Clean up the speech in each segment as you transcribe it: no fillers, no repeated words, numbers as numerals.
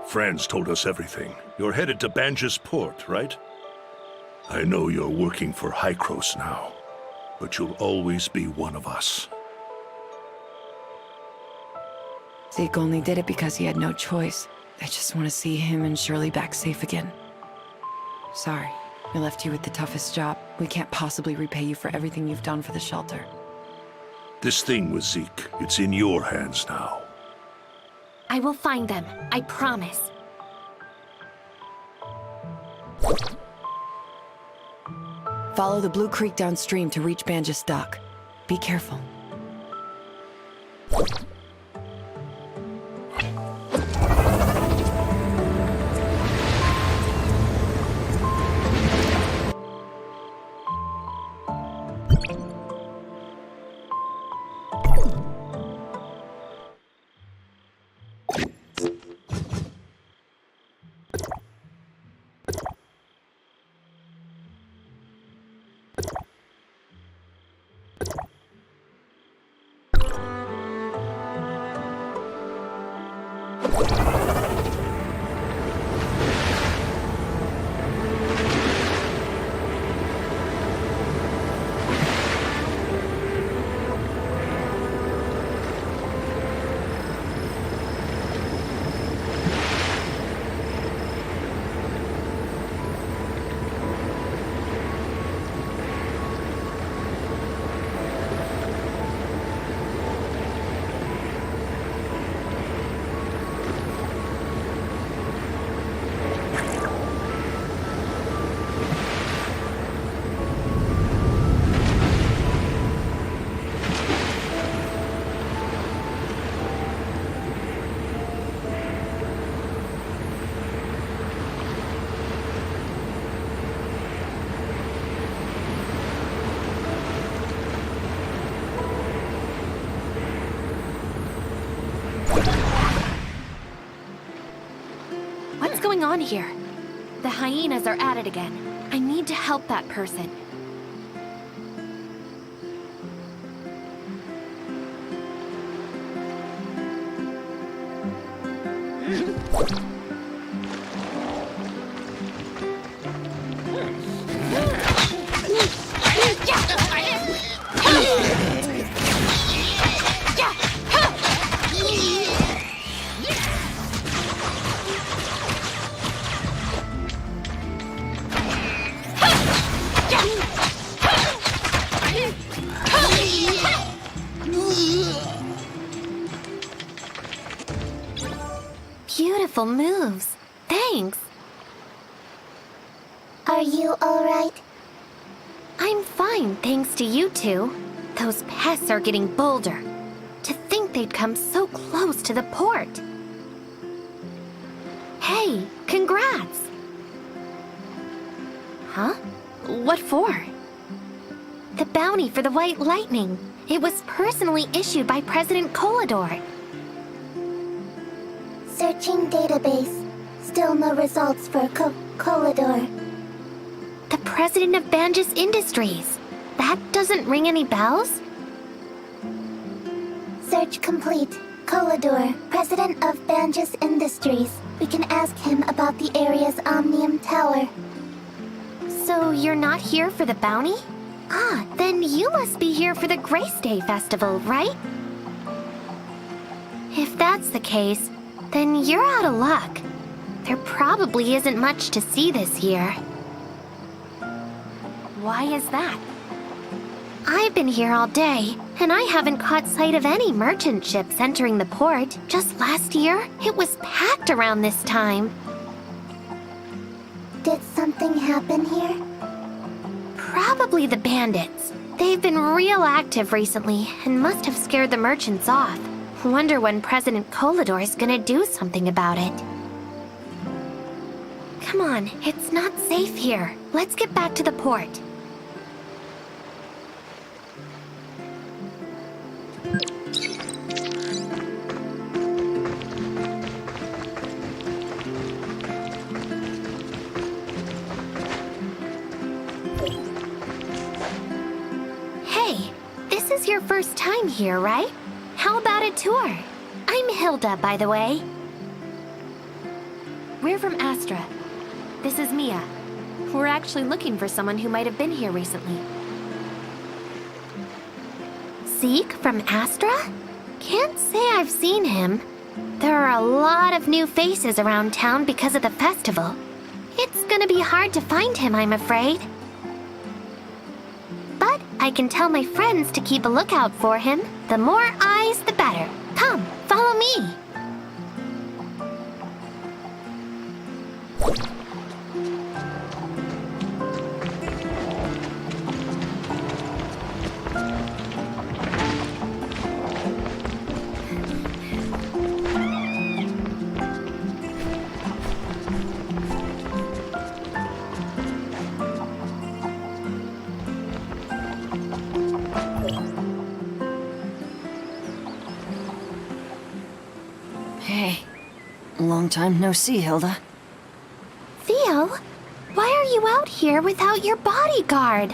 Franz told us everything. You're headed to Banja's port, right? I know you're working for Hykros now, but you'll always be one of us. Zeke only did it because he had no choice. I just want to see him and Shirley back safe again. Sorry, we left you with the toughest job. We can't possibly repay you for everything you've done for the shelter. This thing with Zeke, it's in your hands now. I will find them, I promise. Follow the Blue Creek downstream to reach Banja's dock. Be careful. What's going on here? The hyenas are at it again. I need to help that person. Beautiful moves. Thanks. Are you alright? I'm fine, thanks to you two. Those pests are getting bolder. To think they'd come so close to the port. Hey, congrats! Huh? What for? The bounty for the White Lightning. It was personally issued by President Kolador. Searching database. Still no results for Kolador. The president of Banjus Industries. That doesn't ring any bells? Search complete. Kolador, president of Banjus Industries. We can ask him about the area's Omnium Tower. So you're not here for the bounty? Ah, then you must be here for the Grace Day Festival, right? If that's the case, then you're out of luck. There probably isn't much to see this year. Why is that? I've been here all day, and I haven't caught sight of any merchant ships entering the port. Just last year, it was packed around this time. Did something happen here? Probably the bandits. They've been real active recently and must have scared the merchants off. Wonder when President Kolador is gonna do something about it. Come on, it's not safe here. Let's get back to the port. Hey, this is your first time here, right? How about a tour? I'm Hilda, by the way. We're from Astra. This is Mia. We're actually looking for someone who might have been here recently. Zeke from Astra? Can't say I've seen him. There are a lot of new faces around town because of the festival. It's gonna be hard to find him, I'm afraid. But I can tell my friends to keep a lookout for him. The more eyes, the better. Come, follow me. Hey. Long time no see, Hilda. Theo, why are you out here without your bodyguard?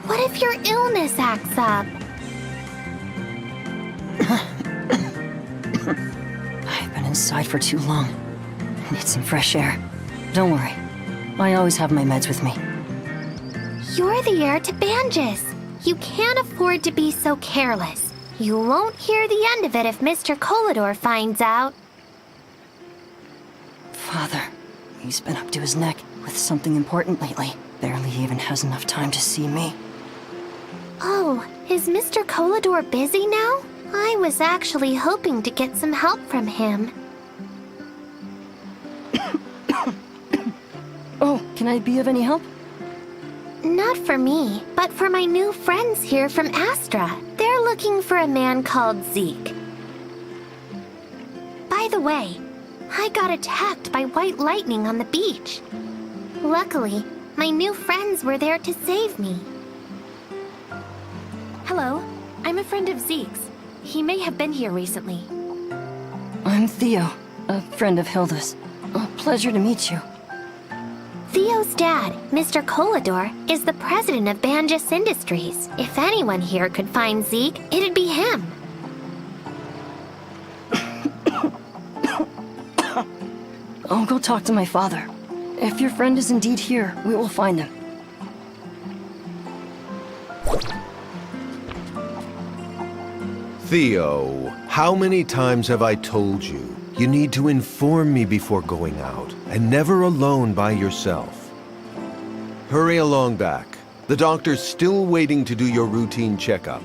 What if your illness acts up? I've been inside for too long. I need some fresh air. Don't worry. I always have my meds with me. You're the heir to Banjus. You can't afford to be so careless. You won't hear the end of it if Mr. Kolador finds out. Father, he's been up to his neck with something important lately. Barely even has enough time to see me. Oh, is Mr. Kolador busy now? I was actually hoping to get some help from him. Oh, can I be of any help? Not for me, but for my new friends here from Astra. They're looking for a man called Zeke. By the way, I got attacked by white lightning on the beach. Luckily, my new friends were there to save me. Hello, I'm a friend of Zeke's. He may have been here recently. I'm Theo, a friend of Hilda's. A pleasure to meet you. Theo's dad, Mr. Kolador, is the president of Banjus Industries. If anyone here could find Zeke, it'd be him. I'll go talk to my father. If your friend is indeed here, we will find him. Theo, how many times have I told you? You need to inform me before going out, and never alone by yourself. Hurry along back. The doctor's still waiting to do your routine checkup.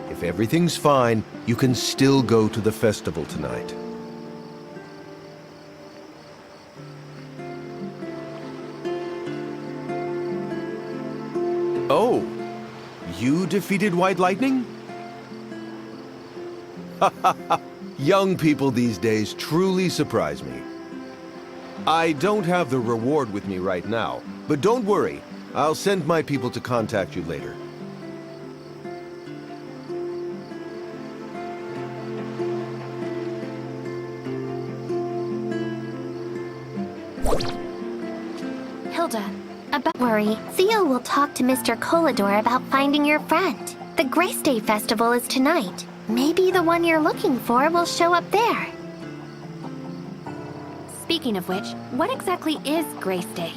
If everything's fine, you can still go to the festival tonight. Oh, you defeated White Lightning? Young people these days truly surprise me. I don't have the reward with me right now, but don't worry. I'll send my people to contact you later. Hilda, about worry, Theo will talk to Mr. Colador about finding your friend. The Grace Day Festival is tonight. Maybe the one you're looking for will show up there. Speaking of which, what exactly is Grace Day?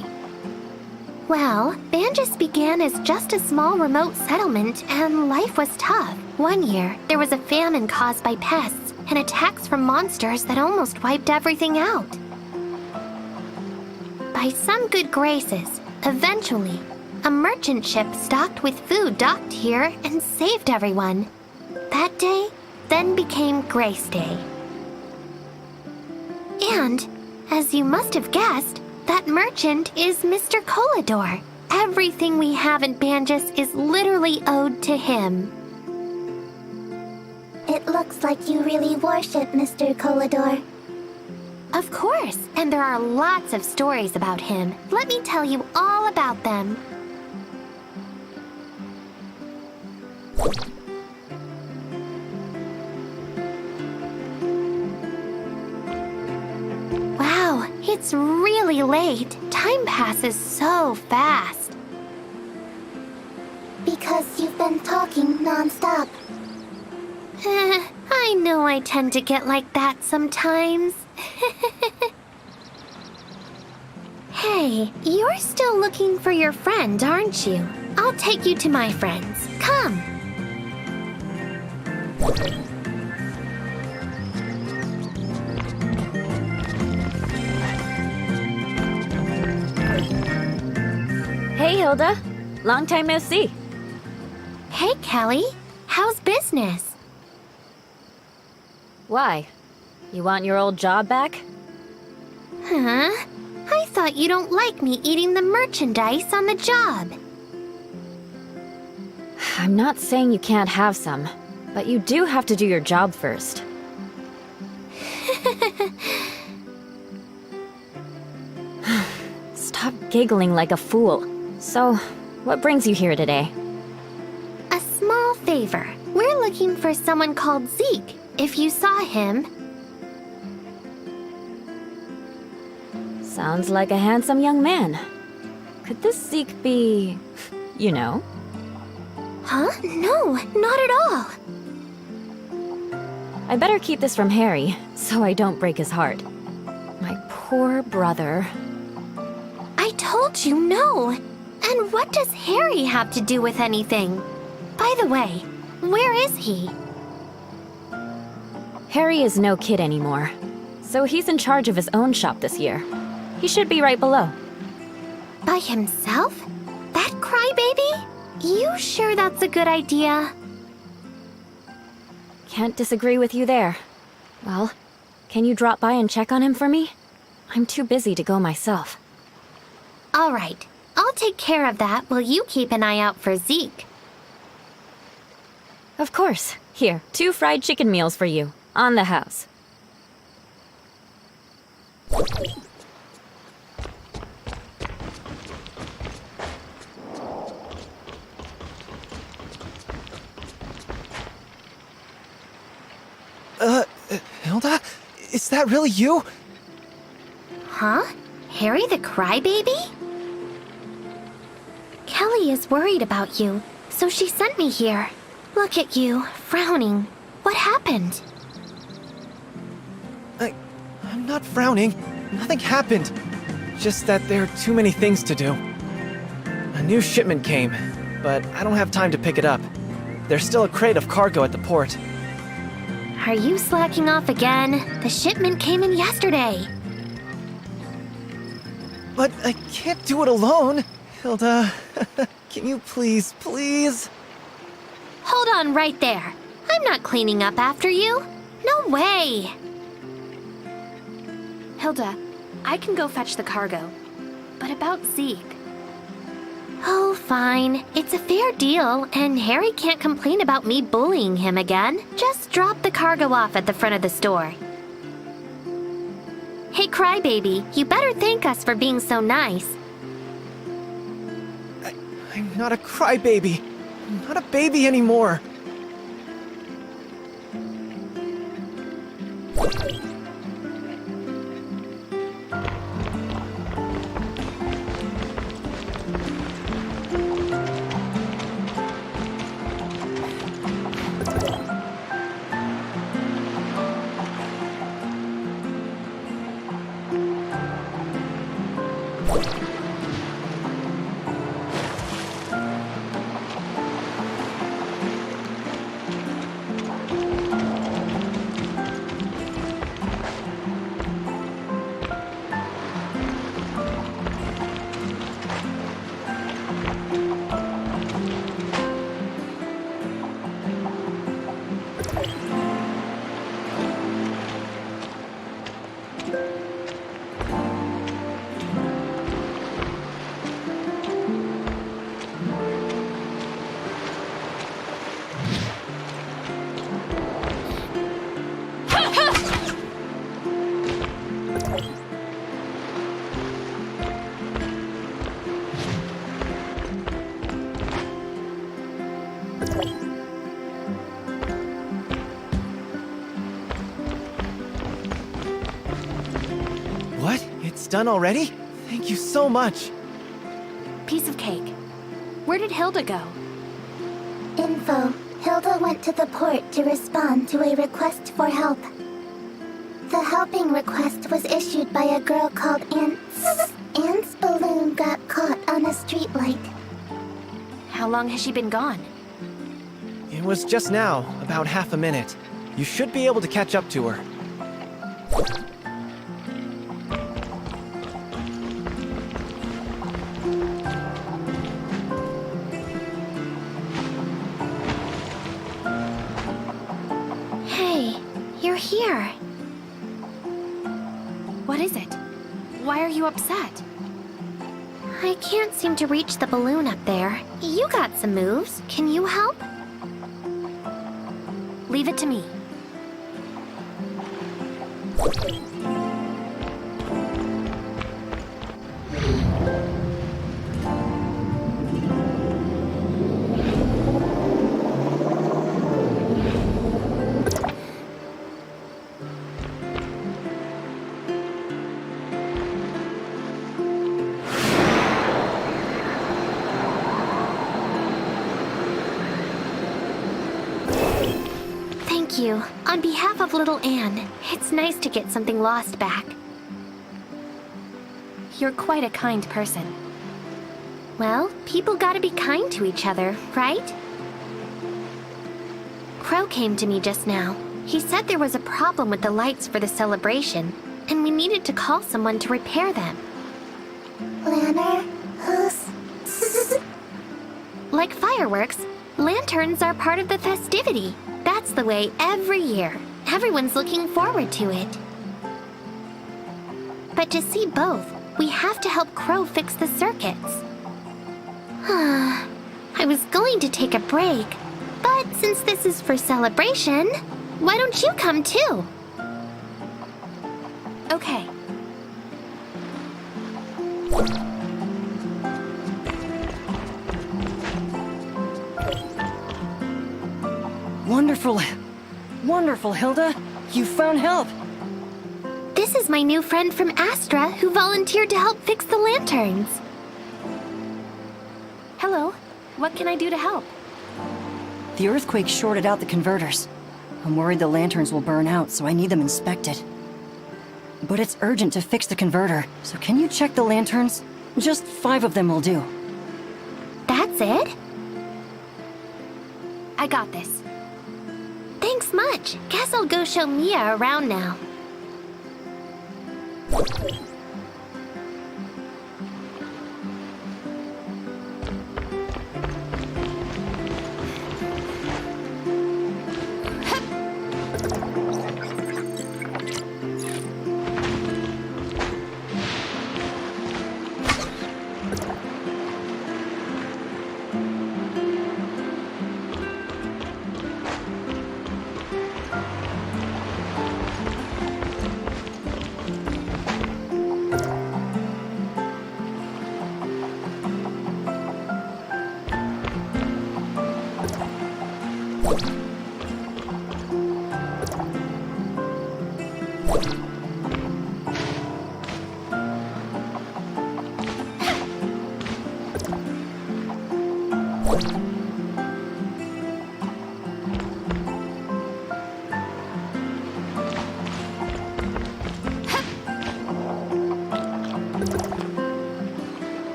Well, Banjus began as just a small remote settlement, and life was tough. One year, there was a famine caused by pests and attacks from monsters that almost wiped everything out. By some good graces, eventually, a merchant ship stocked with food docked here and saved everyone. That day then became Grace Day. And, as you must have guessed, that merchant is Mr. Colador. Everything we have in Banjus is literally owed to him. It looks like you really worship Mr. Colador. Of course, and there are lots of stories about him. Let me tell you all about them. Wow, it's really late. Time passes so fast. Because you've been talking non-stop. I know I tend to get like that sometimes. Hey, you're still looking for your friend, aren't you? I'll take you to my friends. Come. Hey, Hilda. Long time no see. Hey, Kelly. How's business? Why? You want your old job back? Huh? I thought you don't like me eating the merchandise on the job. I'm not saying you can't have some, but you do have to do your job first. Stop giggling like a fool. So, what brings you here today? A small favor. We're looking for someone called Zeke. If you saw him... Sounds like a handsome young man. Could this Zeke be... you know? Huh? No, not at all. I better keep this from Harry, so I don't break his heart. My poor brother. I told you no. And what does Harry have to do with anything? By the way, where is he? Harry is no kid anymore, so he's in charge of his own shop this year. He should be right below. By himself? That crybaby? You sure that's a good idea? Can't disagree with you there. Well, can you drop by and check on him for me? I'm too busy to go myself. All right, I'll take care of that while you keep an eye out for Zeke. Of course. Here, 2 fried chicken meals for you. On the house. Hilda? Is that really you? Huh? Harry the crybaby? Kelly is worried about you, so she sent me here. Look at you, frowning. What happened? I'm not frowning. Nothing happened. Just that there are too many things to do. A new shipment came, but I don't have time to pick it up. There's still a crate of cargo at the port. Are you slacking off again? The shipment came in yesterday. But I can't do it alone. Hilda, can you please? Hold on right there. I'm not cleaning up after you. No way. Hilda, I can go fetch the cargo. But about Zeke... Oh, fine. It's a fair deal, and Harry can't complain about me bullying him again. Just drop the cargo off at the front of the store. Hey, crybaby, you better thank us for being so nice. I'm not a crybaby. I'm not a baby anymore. It's done already? Thank you so much. Piece of cake. Where did Hilda go? Info. Hilda went to the port to respond to a request for help. The helping request was issued by a girl called Anne. Anne's balloon got caught on a streetlight. How long has she been gone? It was just now, about half a minute. You should be able to catch up to her. Hey, you're here. What is it? Why are you upset? I can't seem to reach the balloon up there. You got some moves. Can you help? Leave it to me. Thank you. On behalf of little Anne, it's nice to get something lost back. You're quite a kind person. Well, people gotta be kind to each other, right? Crow came to me just now. He said there was a problem with the lights for the celebration, and we needed to call someone to repair them. Lanner? Like fireworks, lanterns are part of the festivity. That's the way every year. Everyone's looking forward to it. But to see both, we have to help Crow fix the circuits. I was going to take a break, but since this is for celebration, why don't you come too? Okay. Wonderful. Wonderful, Hilda. You found help. This is my new friend from Astra who volunteered to help fix the lanterns. Hello. What can I do to help? The earthquake shorted out the converters. I'm worried the lanterns will burn out, so I need them inspected. But it's urgent to fix the converter, so can you check the lanterns? Just 5 of them will do. That's it? I got this. Thanks much. Guess I'll go show Mia around now.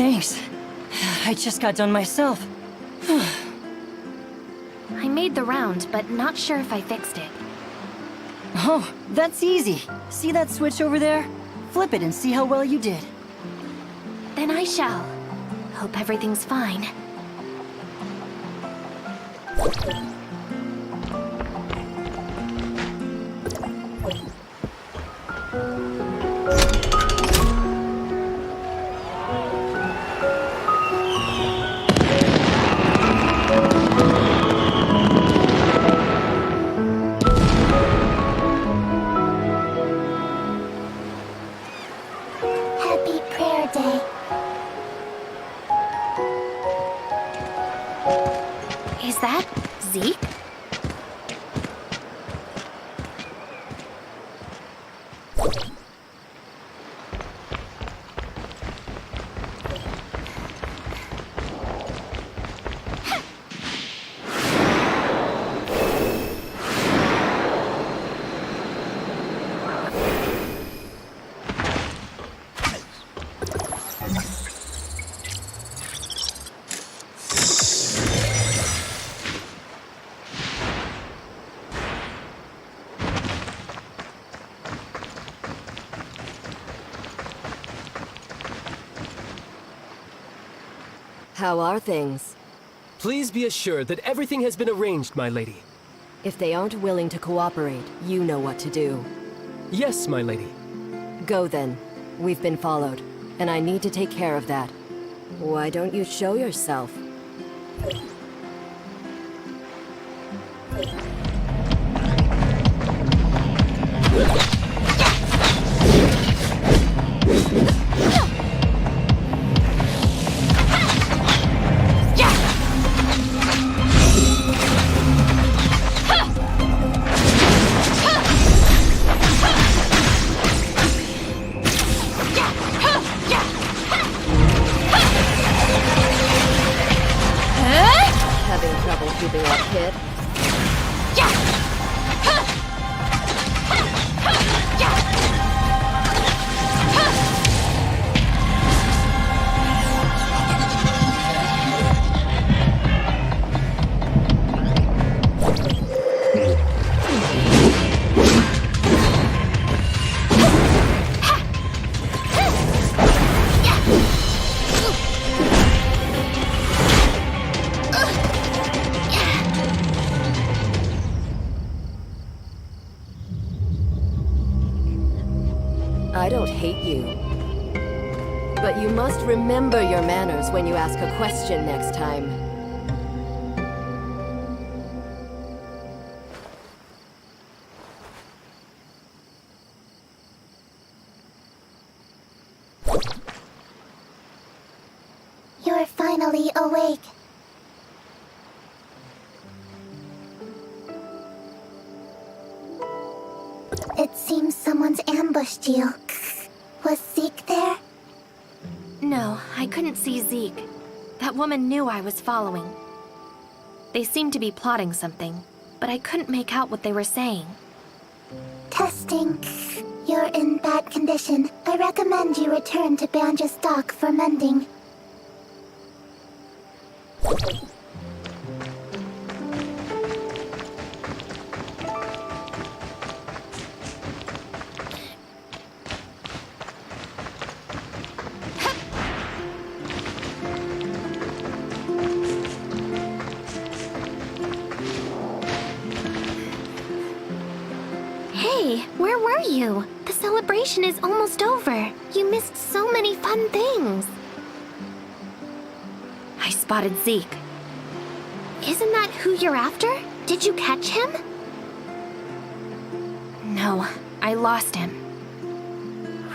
Thanks. I just got done myself. I made the round, but not sure if I fixed it. Oh, that's easy. See that switch over there? Flip it and see how well you did. Then I shall. Hope everything's fine. Happy Prayer Day. Is that Zeke? How are things? Please be assured that everything has been arranged, my lady. If they aren't willing to cooperate, you know what to do. Yes, my lady. Go then. We've been followed, and I need to take care of that. Why don't you show yourself? Having trouble keeping up, kid? I don't hate you. But you must remember your manners when you ask a question next time. You're finally awake. It seems someone's ambushed you. Was Zeke there? No, I couldn't see Zeke. That woman knew I was following. They seemed to be plotting something, but I couldn't make out what they were saying. Testing. You're in bad condition. I recommend you return to Banja's dock for mending. Hey, where were you? The celebration is almost over. You missed so many fun things. I spotted Zeke. Isn't that who you're after? Did you catch him? No, I lost him.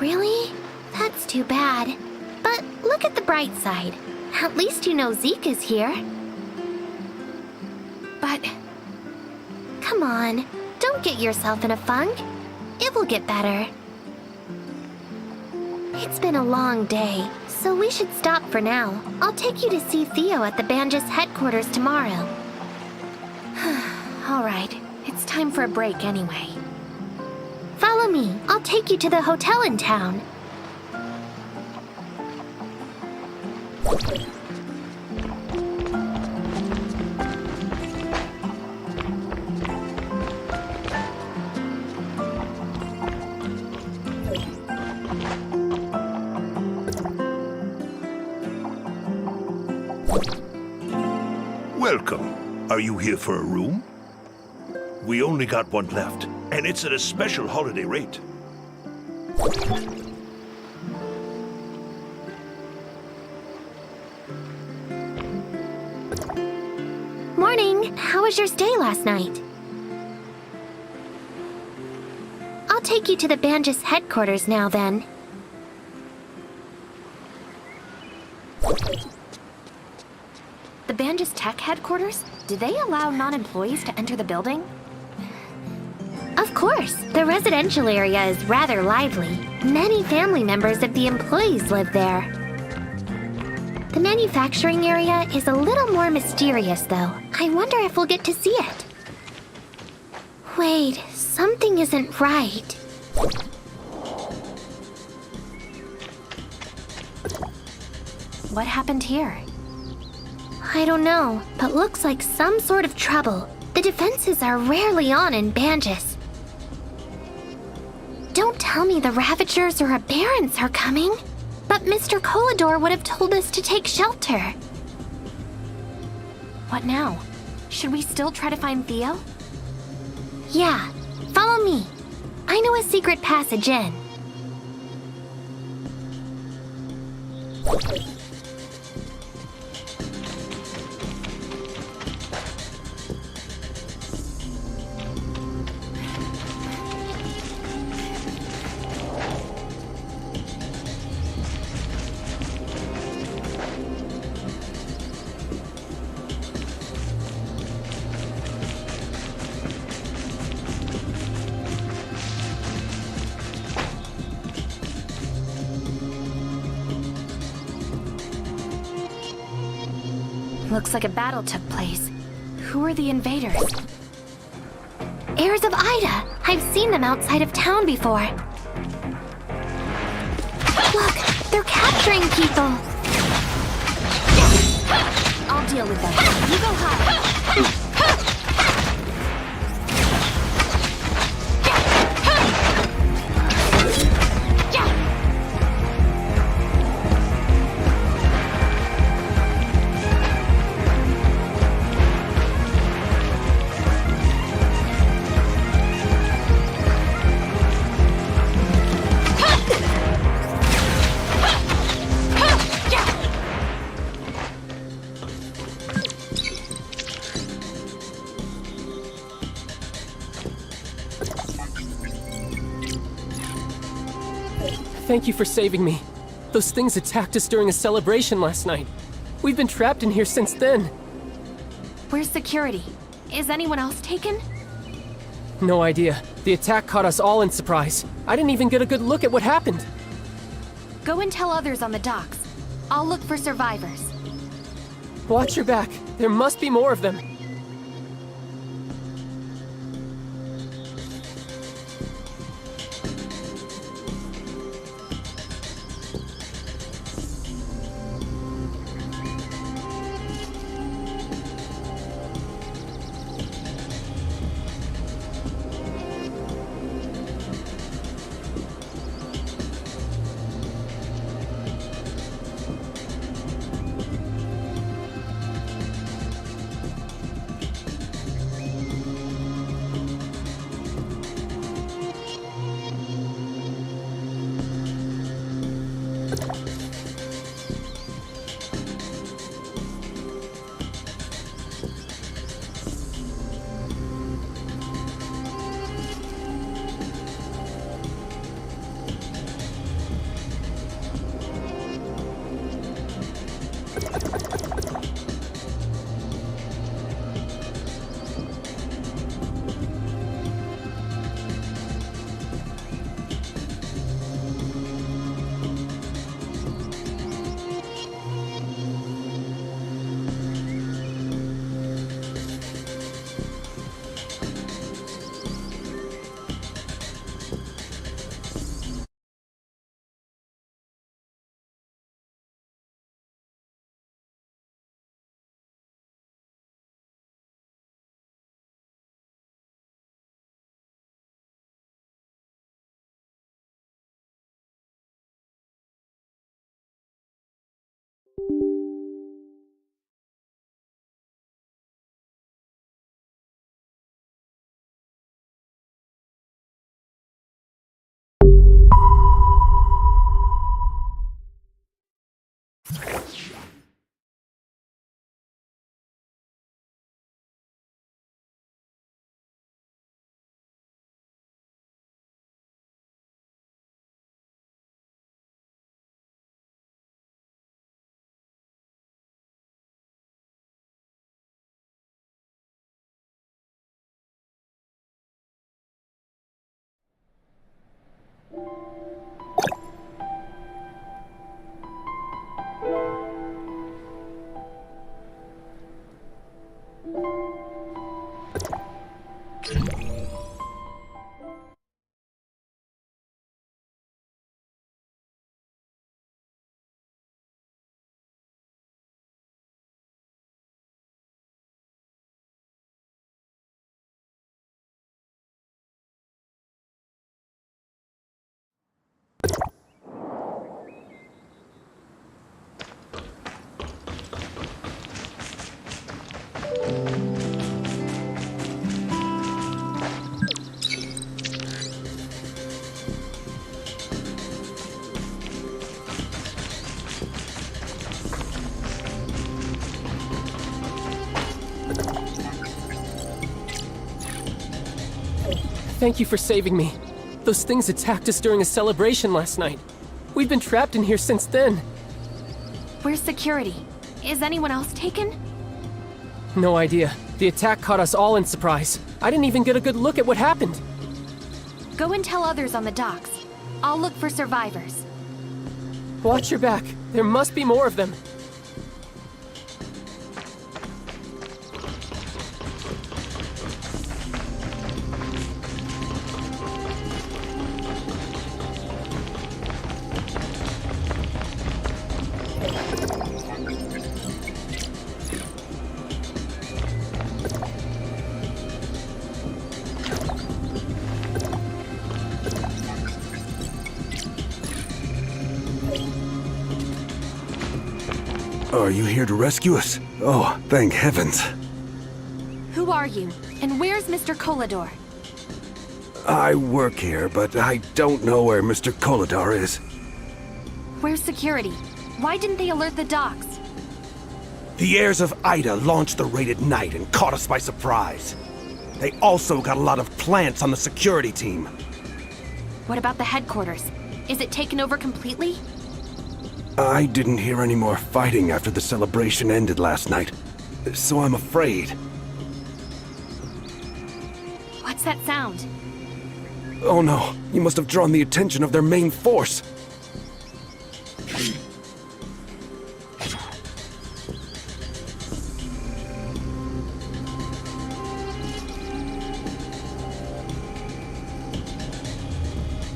Really? That's too bad. But look at the bright side. At least you know Zeke is here. But... come on, don't get yourself in a funk. It will get better. It's been a long day, so we should stop for now. I'll take you to see Theo at the Banja's headquarters tomorrow. All right, it's time for a break anyway. Follow me. I'll take you to the hotel in town. Welcome. Are you here for a room? We only got one left, and it's at a special holiday rate. Morning. How was your stay last night? I'll take you to the Banjus headquarters now, then. The Banjus Tech headquarters? Do they allow non-employees to enter the building? Of course. The residential area is rather lively. Many family members of the employees live there. The manufacturing area is a little more mysterious, though. I wonder if we'll get to see it. Wait, something isn't right. What happened here? I don't know, but looks like some sort of trouble. The defenses are rarely on in Banjus. Don't tell me the Ravagers or Aberrants are coming. But Mr. Kolador would have told us to take shelter. What now? Should we still try to find Theo? Yeah, follow me. I know a secret passage in. Looks like a battle took place. Who are the invaders? Heirs of Ida! I've seen them outside of town before. Look, they're capturing people! I'll deal with them. You go hide. Thank you for saving me. Those things attacked us during a celebration last night. We've been trapped in here since then. Where's security? Is anyone else taken? No idea. The attack caught us all in surprise. I didn't even get a good look at what happened. Go and tell others on the docks. I'll look for survivors. Watch your back. There must be more of them. Thank you for saving me. Those things attacked us during a celebration last night. We've been trapped in here since then. Where's security? Is anyone else taken? No idea. The attack caught us all in surprise. I didn't even get a good look at what happened. Go and tell others on the docks. I'll look for survivors. Watch your back. There must be more of them. Are you here to rescue us? Oh, thank heavens. Who are you? And where's Mr. Kolador? I work here, but I don't know where Mr. Kolador is. Where's security? Why didn't they alert the docks? The heirs of Ida launched the raid at night and caught us by surprise. They also got a lot of plants on the security team. What about the headquarters? Is it taken over completely? I didn't hear any more fighting after the celebration ended last night, so I'm afraid. What's that sound? Oh no, you must have drawn the attention of their main force.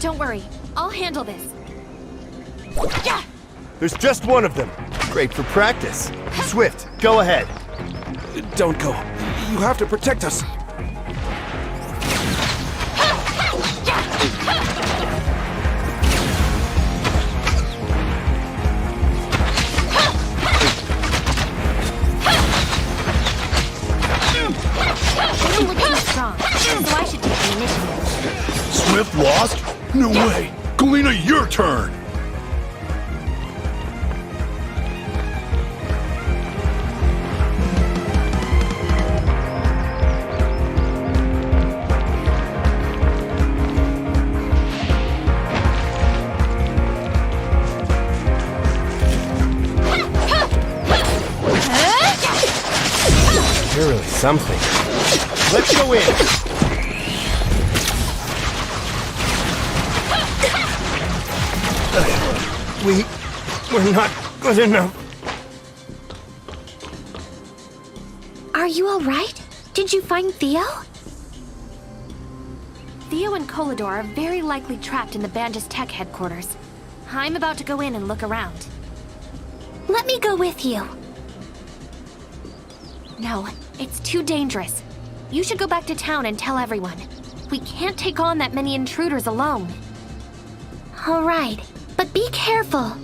Don't worry, I'll handle this. Yeah! There's just one of them. Great for practice. Swift, go ahead. Don't go. You have to protect us. They don't look too strong, so I should take the initiative. Swift lost? No way! Galena, your turn! You're really something. Let's go in. We're not good enough. Are you alright? Did you find Theo? Theo and Kolador are very likely trapped in the Banjas Tech headquarters. I'm about to go in and look around. Let me go with you. No, it's too dangerous. You should go back to town and tell everyone. We can't take on that many intruders alone. Alright, but be careful.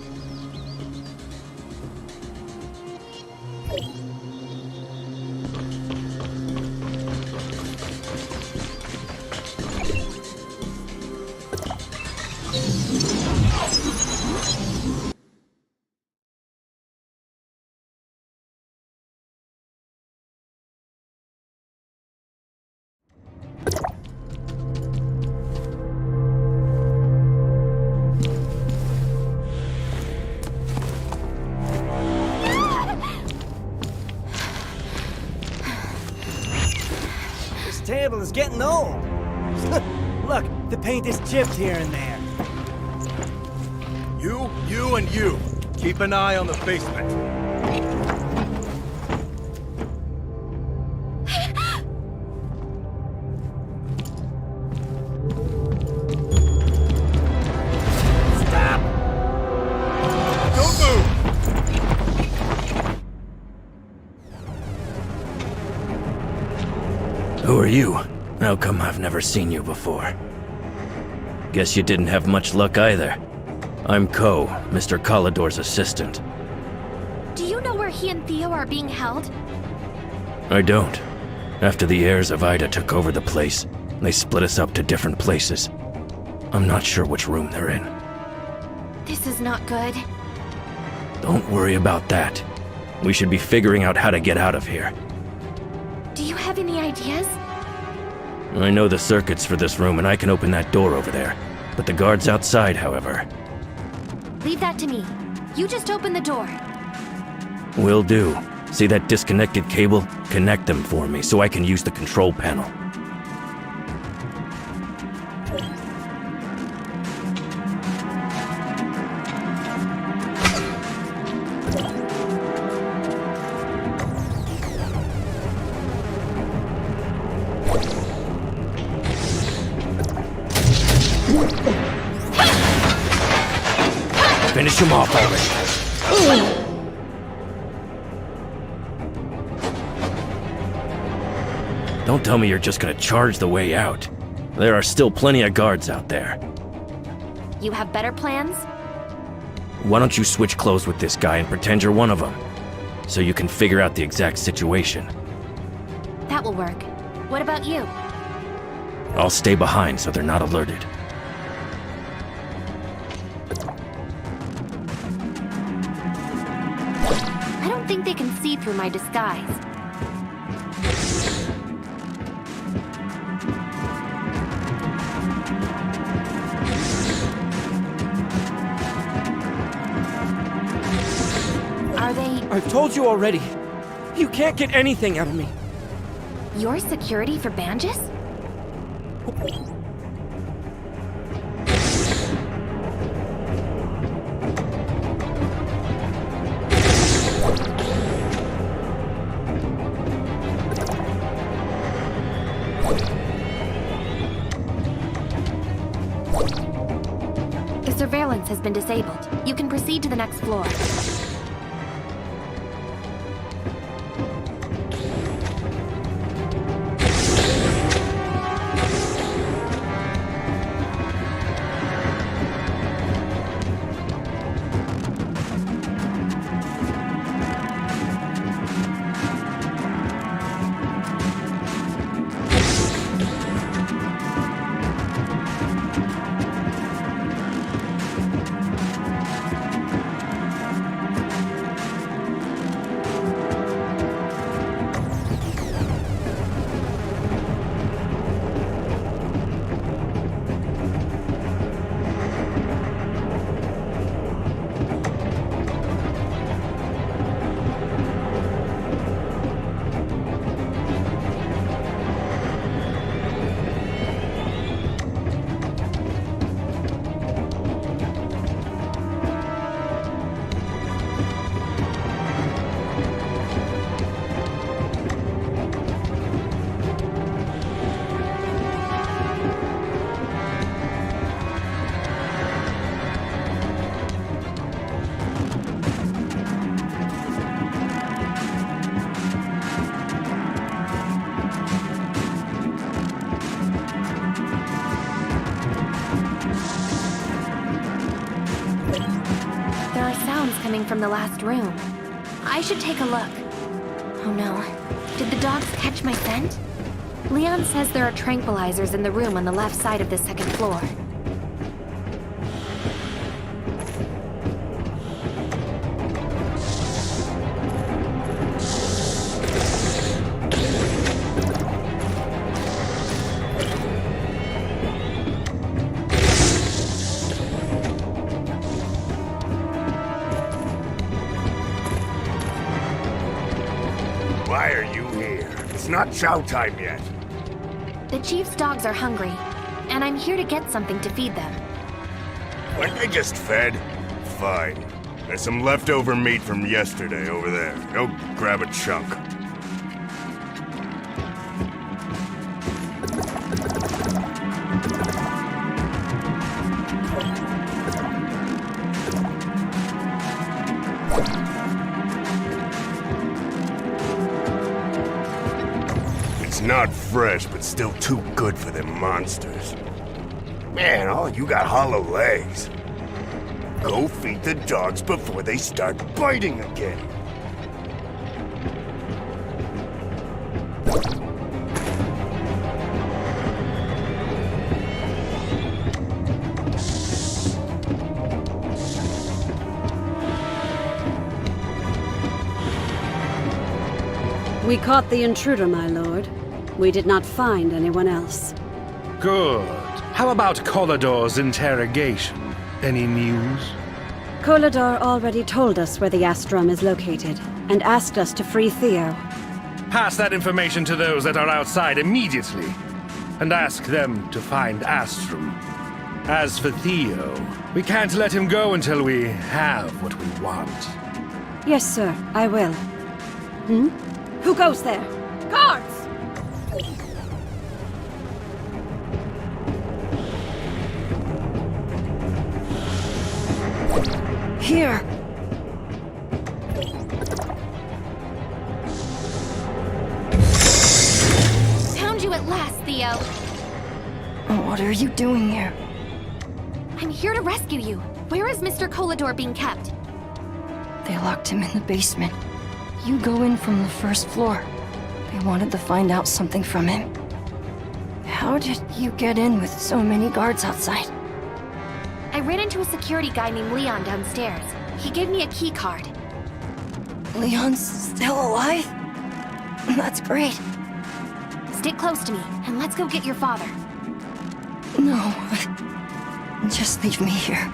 Table is getting old. Look, the paint is chipped here and there. You and you. Keep an eye on the basement. Stop! Don't move! Who are you? How come I've never seen you before? Guess you didn't have much luck either. I'm Ko, Mr. Kolador's assistant. Do you know where he and Theo are being held? I don't. After the heirs of Ida took over the place, they split us up to different places. I'm not sure which room they're in. This is not good. Don't worry about that. We should be figuring out how to get out of here. Do you have any ideas? I know the circuits for this room, and I can open that door over there. But the guards outside, however... Leave that to me. You just open the door. Will do. See that disconnected cable? Connect them for me so I can use the control panel. Finish him off already. Don't tell me you're just gonna charge the way out. There are still plenty of guards out there. You have better plans? Why don't you switch clothes with this guy and pretend you're one of them? So you can figure out the exact situation. That will work. What about you? I'll stay behind so they're not alerted. I don't think they can see through my disguise. Are they... I've told you already. You can't get anything out of me. your security for Banjus? The surveillance has been disabled. You can proceed to the next floor. Coming from the last room. I should take a look. Oh no. Did the dogs catch my scent? Leon says there are tranquilizers in the room on the left side of the second floor. Why are you here? It's not chow time yet. The chief's dogs are hungry, and I'm here to get something to feed them. Weren't they just fed? Fine. There's some leftover meat from yesterday over there. Go grab a chunk. Not fresh, but still too good for them monsters. Man, all you got hollow legs. Go feed the dogs before they start biting again. We caught the intruder, my lord. We did not find anyone else. Good. How about Collidor's interrogation? Any news? Collidor already told us where the Astrum is located, and asked us to free Theo. Pass that information to those that are outside immediately, and ask them to find Astrum. As for Theo, we can't let him go until we have what we want. Yes, sir, I will. Who goes there? Guards! Here! Found you at last, Theo. What are you doing here? I'm here to rescue you. Where is Mr. Collidor being kept? They locked him in the basement. You go in from the first floor. They wanted to find out something from him. How did you get in with so many guards outside? I ran into a security guy named Leon downstairs. He gave me a key card. Leon's still alive? That's great. Stick close to me, and let's go get your father. No. Just leave me here.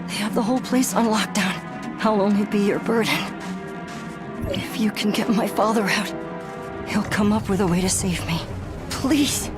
They have the whole place on lockdown. I'll only be your burden. If you can get my father out, he'll come up with a way to save me. Please.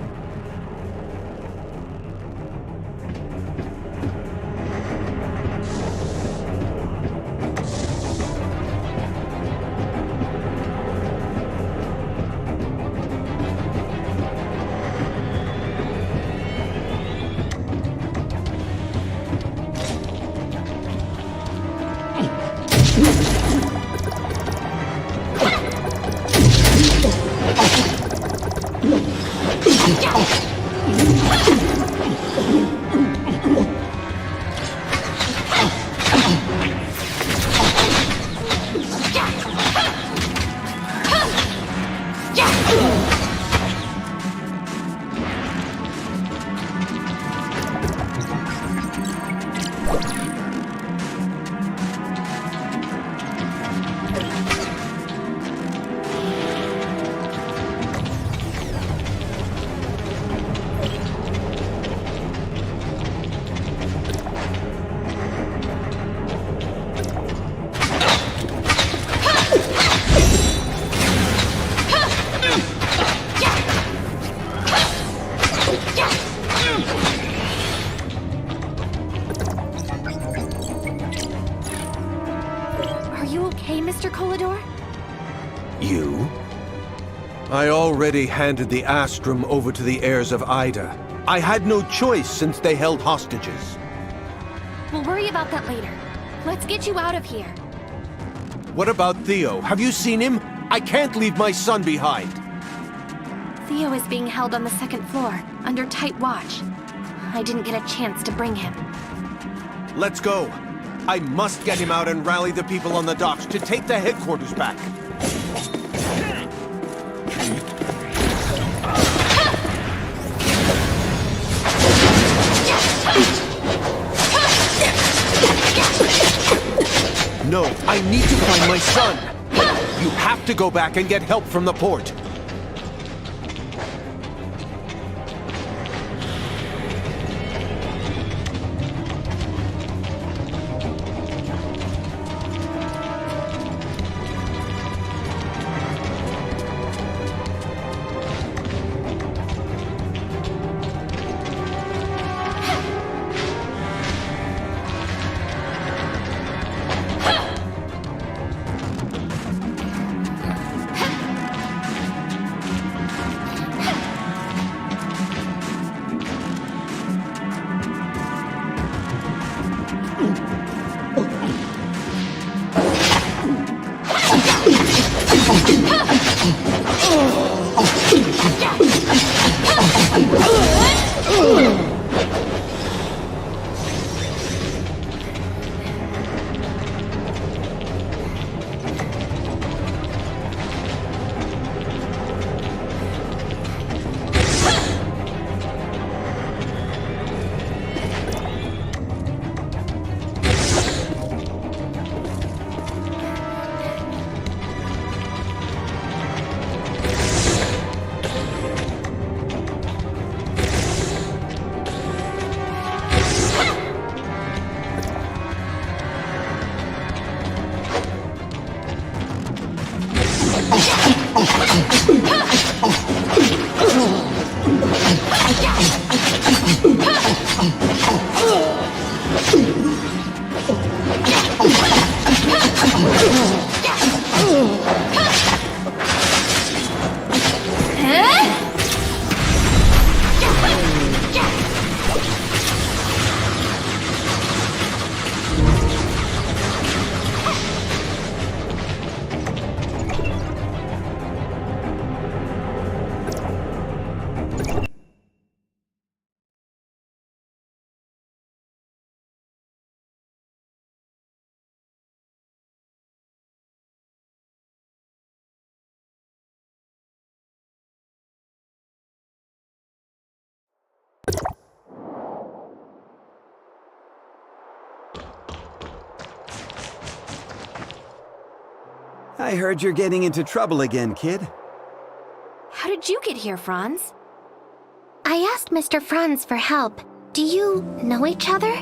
I already handed the Astrum over to the heirs of Ida. I had no choice since they held hostages. We'll worry about that later. Let's get you out of here. What about Theo? Have you seen him? I can't leave my son behind. Theo is being held on the second floor, under tight watch. I didn't get a chance to bring him. Let's go. I must get him out and rally the people on the docks to take the headquarters back. No, I need to find my son. You have to go back and get help from the port. I heard you're getting into trouble again, kid. How did you get here, Franz? I asked Mr. Franz for help. Do you know each other?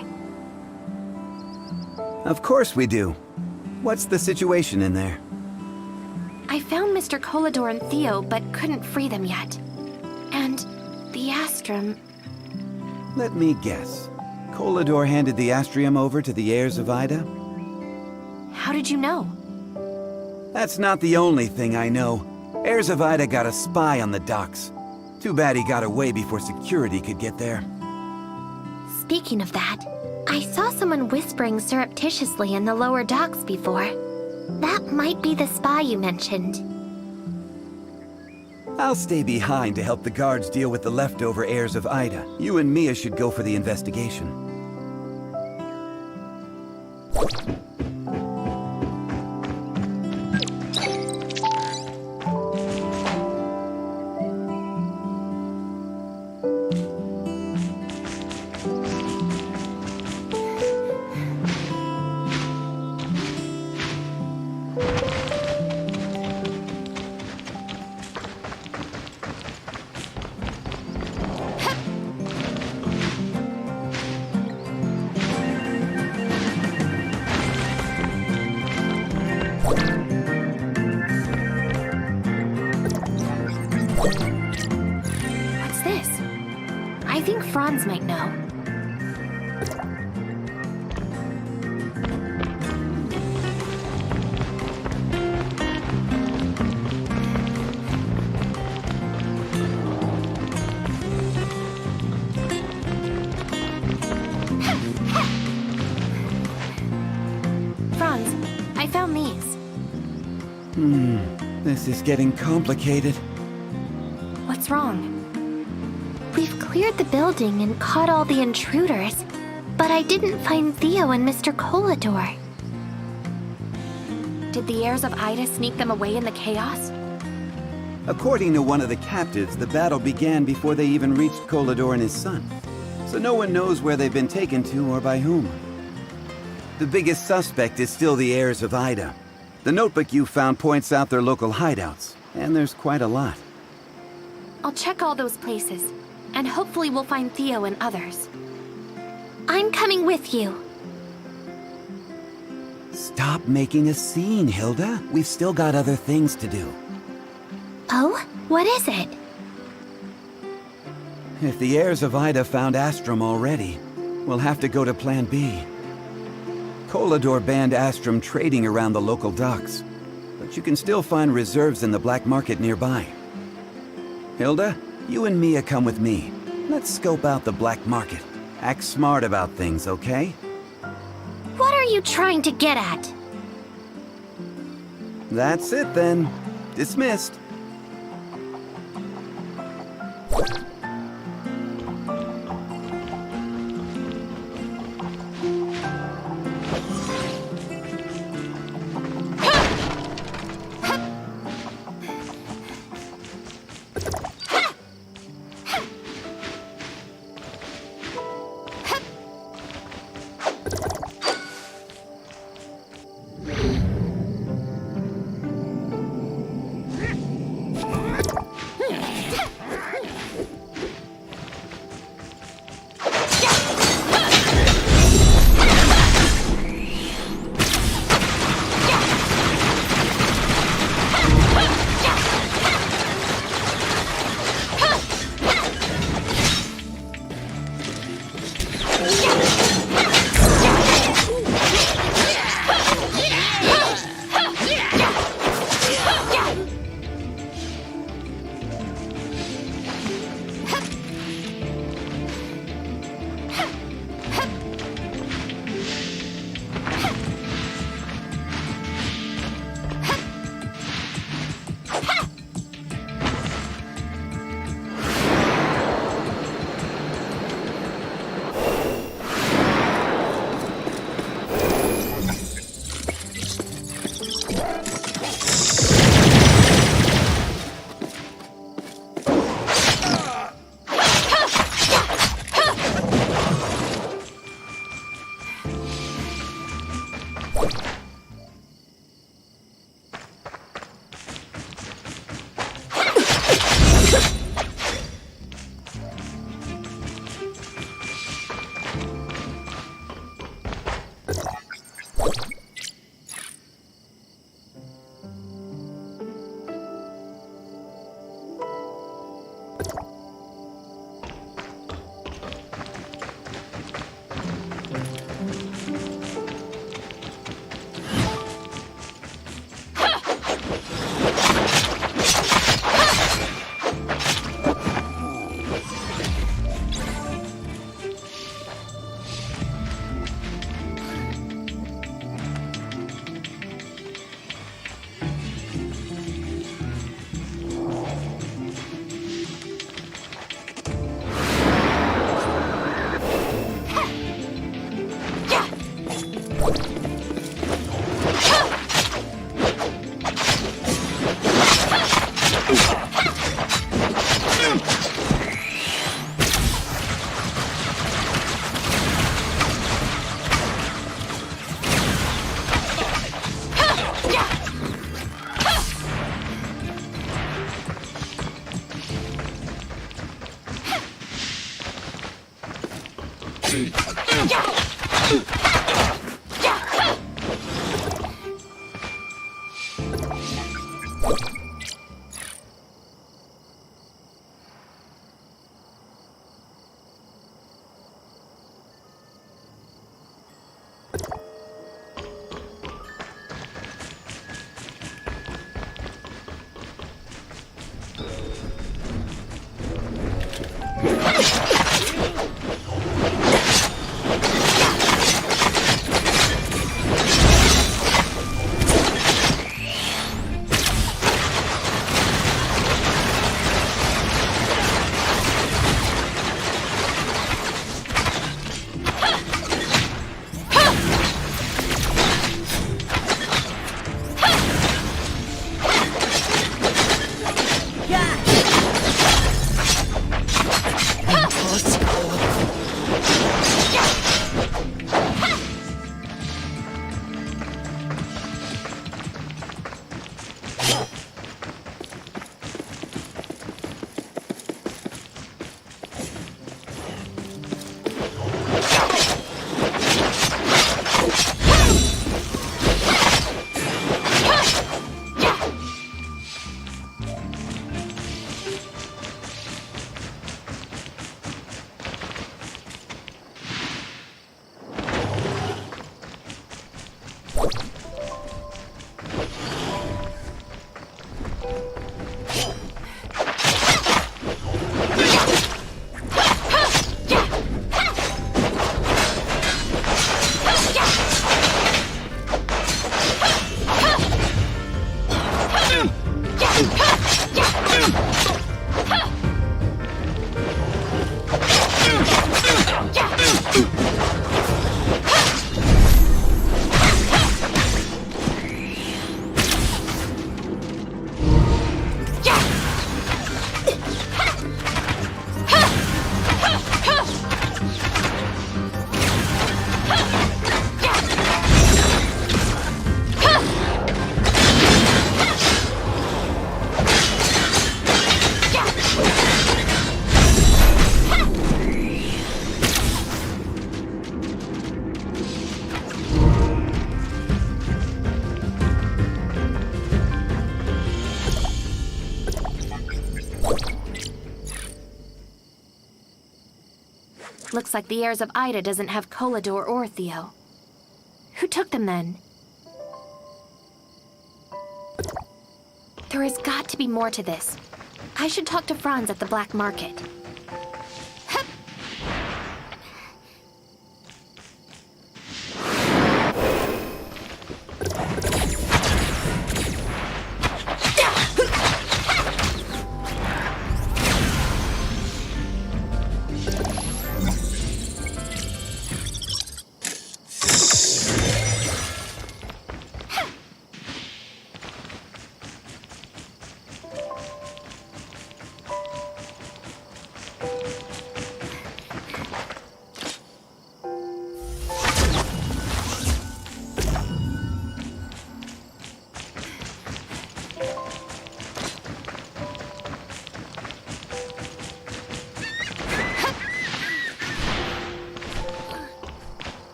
Of course we do. What's the situation in there? I found Mr. Kolador and Theo, but couldn't free them yet. And the Astrum... Let me guess. Kolador handed the Astrium over to the heirs of Ida? How did you know? That's not the only thing I know. Heirs of Ida got a spy on the docks. Too bad he got away before security could get there. Speaking of that, I saw someone whispering surreptitiously in the lower docks before. That might be the spy you mentioned. I'll stay behind to help the guards deal with the leftover heirs of Ida. You and Mia should go for the investigation. What's this? I think Franz might know. Franz, I found these. This is getting complicated. What's wrong? We've cleared the building and caught all the intruders, but I didn't find Theo and Mr. Kolador. Did the heirs of Ida sneak them away in the chaos? According to one of the captives, the battle began before they even reached Kolador and his son. So no one knows where they've been taken to or by whom. The biggest suspect is still the heirs of Ida. The notebook you found points out their local hideouts, and there's quite a lot. I'll check all those places, and hopefully we'll find Theo and others. I'm coming with you. Stop making a scene, Hilda. We've still got other things to do. Oh? What is it? If the heirs of Ida found Astrum already, we'll have to go to Plan B. Kolador banned Astrum trading around the local docks, but you can still find reserves in the black market nearby. Hilda, you and Mia come with me. Let's scope out the black market. Act smart about things, okay? What are you trying to get at? That's it then. Dismissed. Looks like the heirs of Ida doesn't have Kolador or Theo. Who took them then? There has got to be more to this. I should talk to Franz at the black market.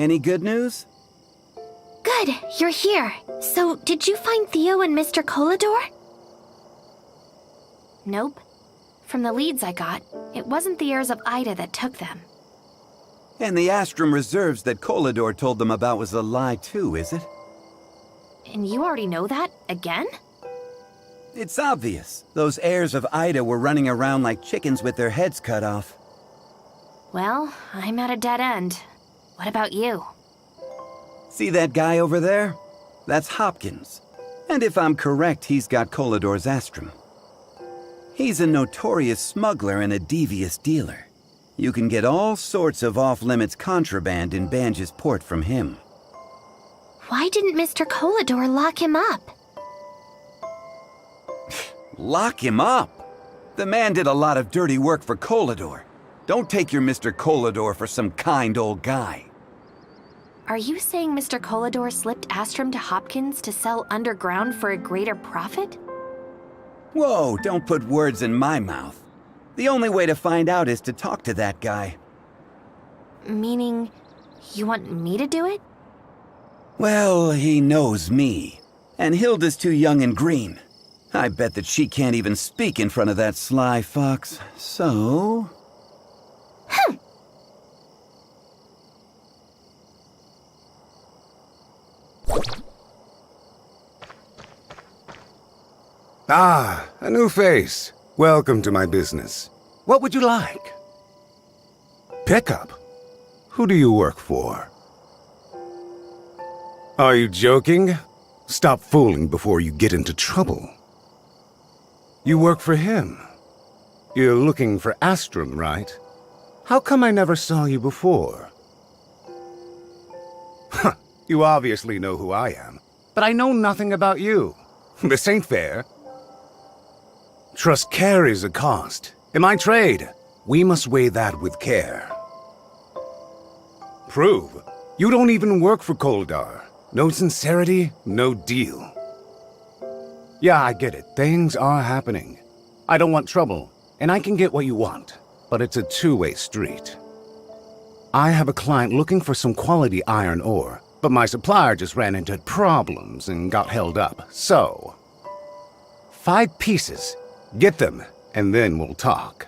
Any good news? Good, you're here. So, did you find Theo and Mr. Kolador? Nope. From the leads I got, it wasn't the heirs of Ida that took them. And the Astrum reserves that Kolador told them about was a lie too, is it? And you already know that? Again? It's obvious. Those heirs of Ida were running around like chickens with their heads cut off. Well, I'm at a dead end. What about you? See that guy over there? That's Hopkins. And if I'm correct, he's got Kolador's Astrum. He's a notorious smuggler and a devious dealer. You can get all sorts of off-limits contraband in Banj's port from him. Why didn't Mr. Kolador lock him up? Lock him up? The man did a lot of dirty work for Kolador. Don't take your Mr. Kolador for some kind old guy. Are you saying Mr. Kolador slipped Astrum to Hopkins to sell underground for a greater profit? Whoa, don't put words in my mouth. The only way to find out is to talk to that guy. Meaning, you want me to do it? Well, he knows me. And Hilda's too young and green. I bet that she can't even speak in front of that sly fox. So... Ah, a new face. Welcome to my business. What would you like? Pickup? Who do you work for? Are you joking? Stop fooling before you get into trouble. You work for him. You're looking for Astrum, right? How come I never saw you before? Huh, you obviously know who I am, but I know nothing about you. This ain't fair. Trust carries a cost. In my trade, we must weigh that with care. Prove. You don't even work for Koldar. No sincerity, no deal. Yeah, I get it. Things are happening. I don't want trouble, and I can get what you want, but it's a two-way street. I have a client looking for some quality iron ore, but my supplier just ran into problems and got held up. So, 5 pieces. Get them, and then we'll talk.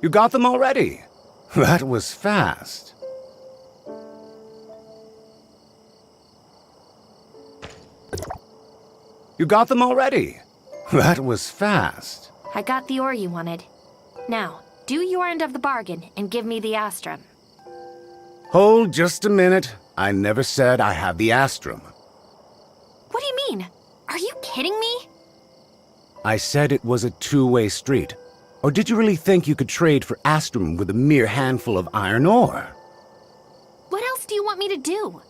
You got them already? That was fast. You got them already? That was fast. I got the ore you wanted. Now, do your end of the bargain and give me the Astrum. Hold just a minute. I never said I have the Astrum. What do you mean? Are you kidding me? I said it was a two-way street. Or did you really think you could trade for Astrum with a mere handful of iron ore? What else do you want me to do?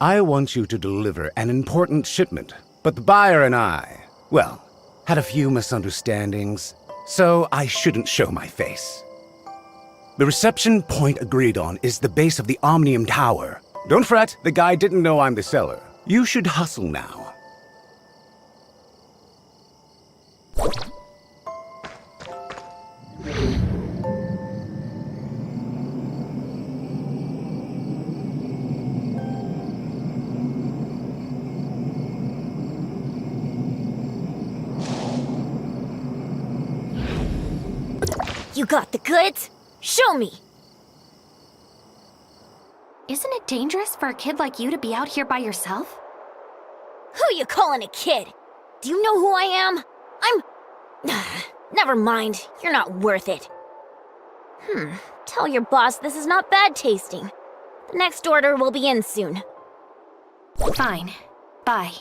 I want you to deliver an important shipment, but the buyer and I, well, had a few misunderstandings, so I shouldn't show my face. The reception point agreed on is the base of the Omnium Tower. Don't fret, the guy didn't know I'm the seller. You should hustle now. You got the goods? Show me! Isn't it dangerous for a kid like you to be out here by yourself? Who you calling a kid? Do you know who I am? Never mind, you're not worth it. Tell your boss this is not bad tasting. The next order will be in soon. Fine. Bye.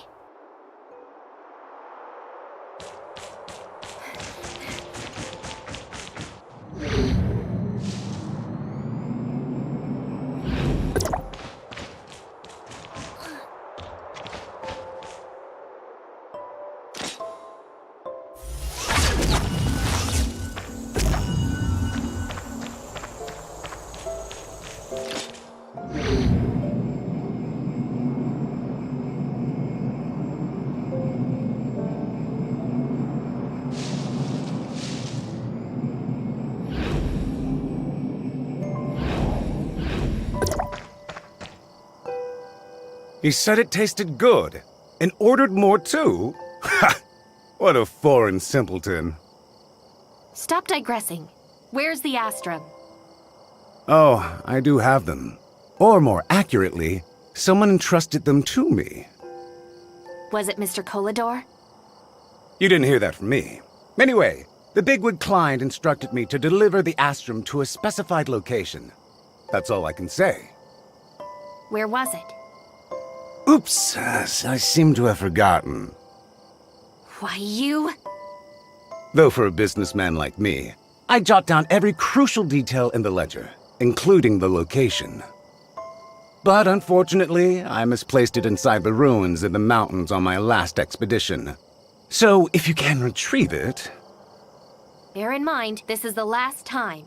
He said it tasted good, and ordered more too? Ha! What a foreign simpleton. Stop digressing. Where's the Astrum? Oh, I do have them. Or more accurately, someone entrusted them to me. Was it Mr. Kolador? You didn't hear that from me. Anyway, the bigwig client instructed me to deliver the Astrum to a specified location. That's all I can say. Where was it? Oops, I seem to have forgotten. Why, you... Though for a businessman like me, I jot down every crucial detail in the ledger, including the location. But unfortunately, I misplaced it inside the ruins in the mountains on my last expedition. So if you can retrieve it... Bear in mind, this is the last time.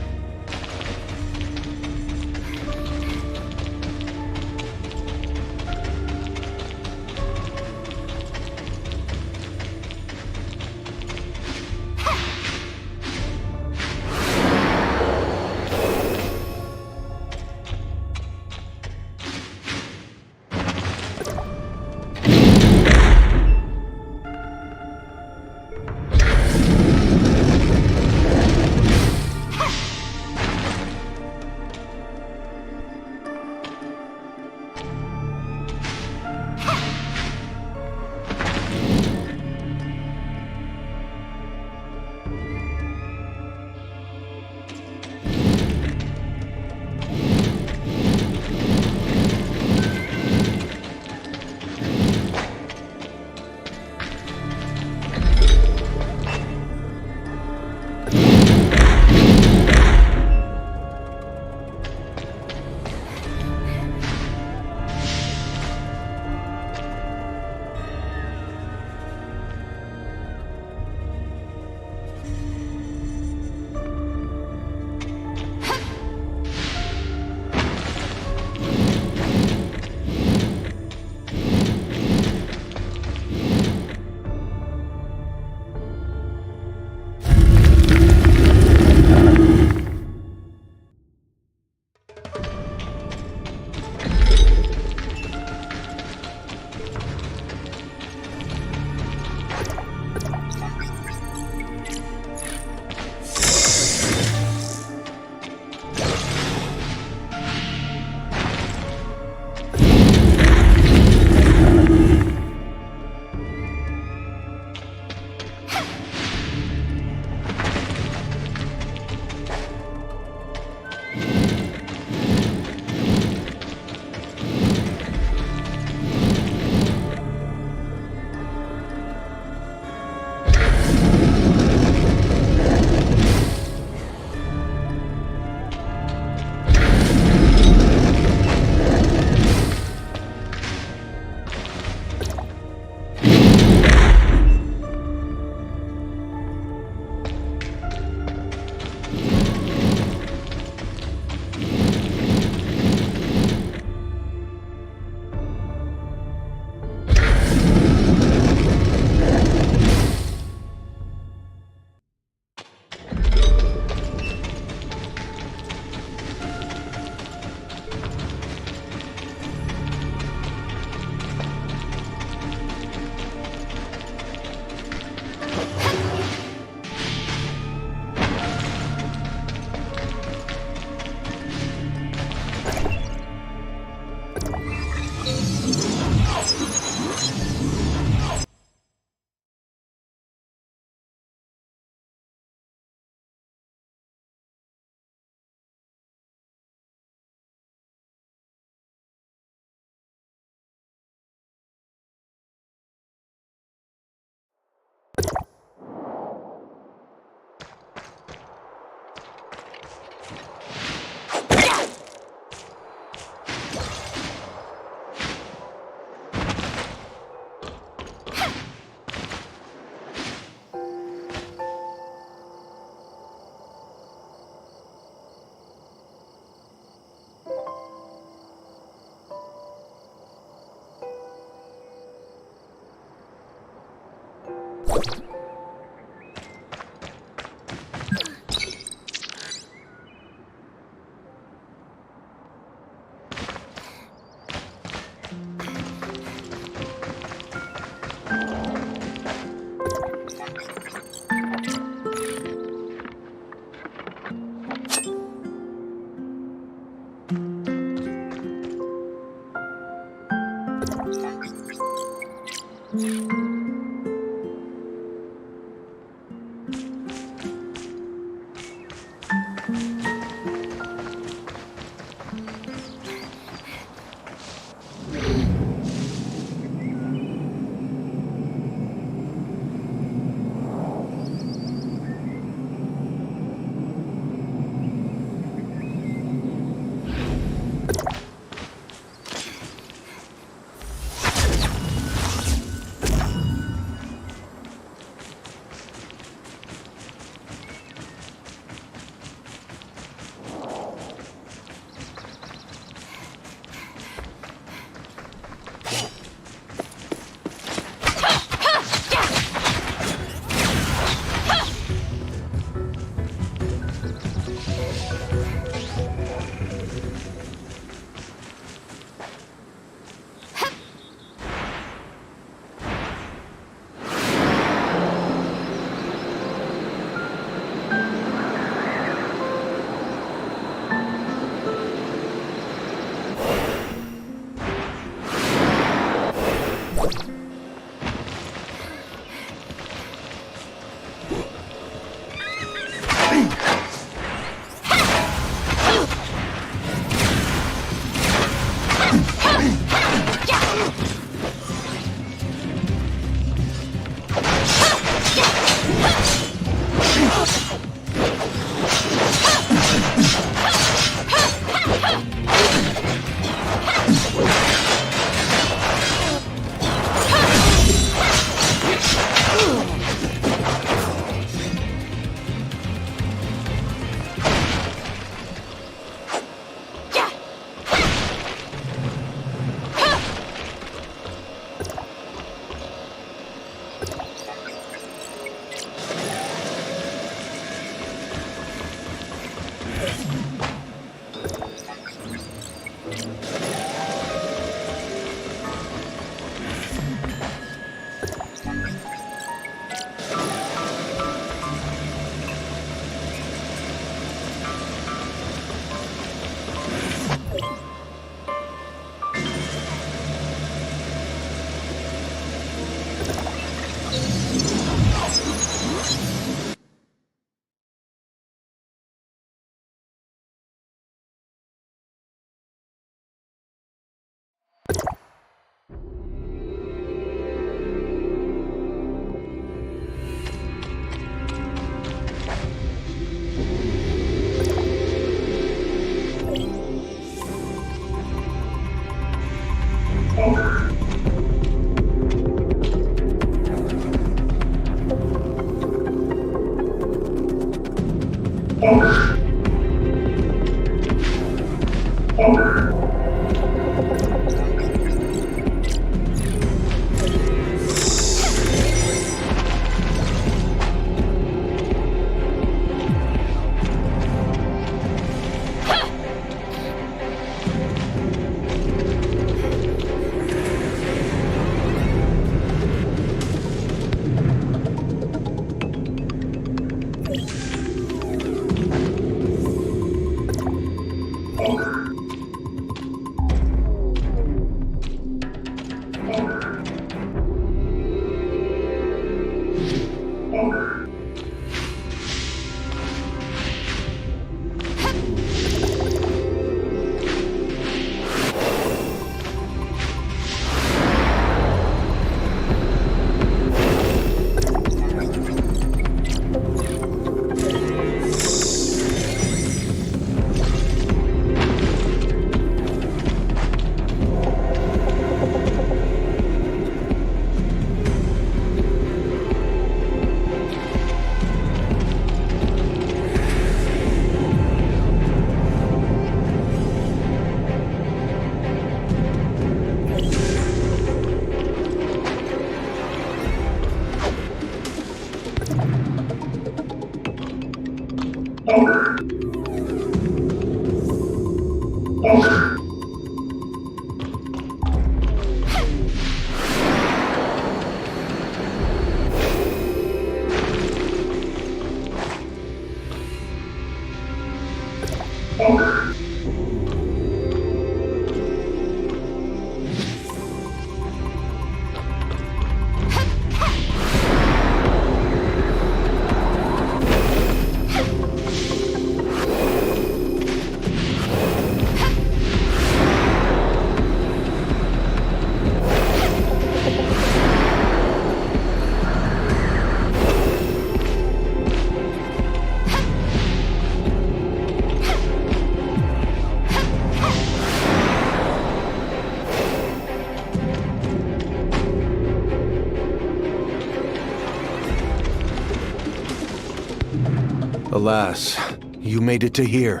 Alas, you made it to here.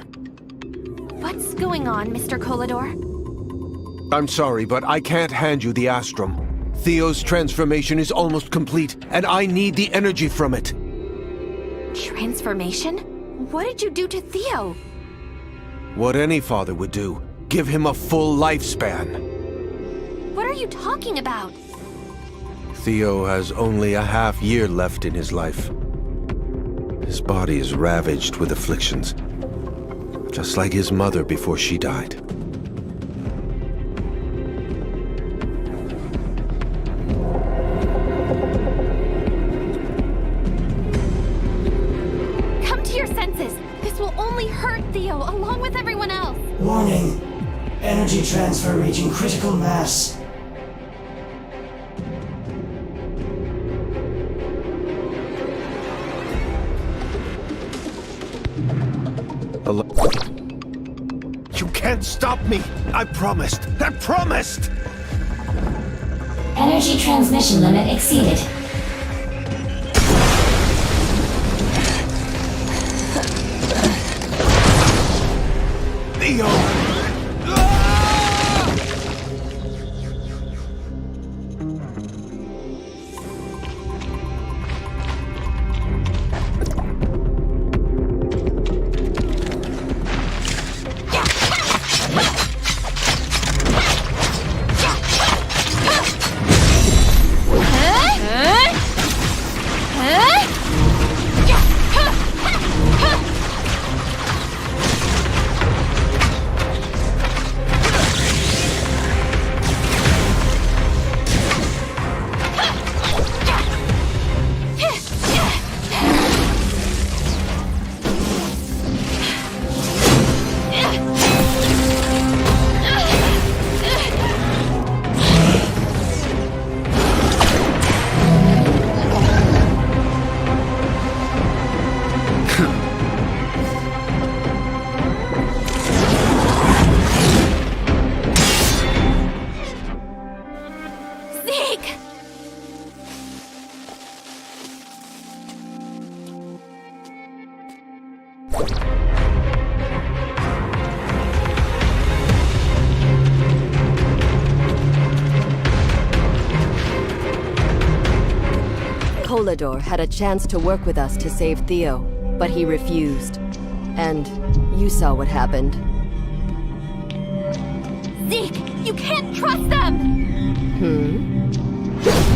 What's going on, Mr. Kolador? I'm sorry, but I can't hand you the Astrum. Theo's transformation is almost complete, and I need the energy from it. Transformation? What did you do to Theo? What any father would do. Give him a full lifespan. What are you talking about? Theo has only a half year left in his life. His body is ravaged with afflictions, just like his mother before she died. Come to your senses. This will only hurt Theo, along with everyone else. Warning. Energy transfer reaching critical mass. You can't stop me! I promised! I promised! Energy transmission limit exceeded. Theo! Huh? Kolador had a chance to work with us to save Theo, but he refused. And you saw what happened. Zeke, you can't trust them!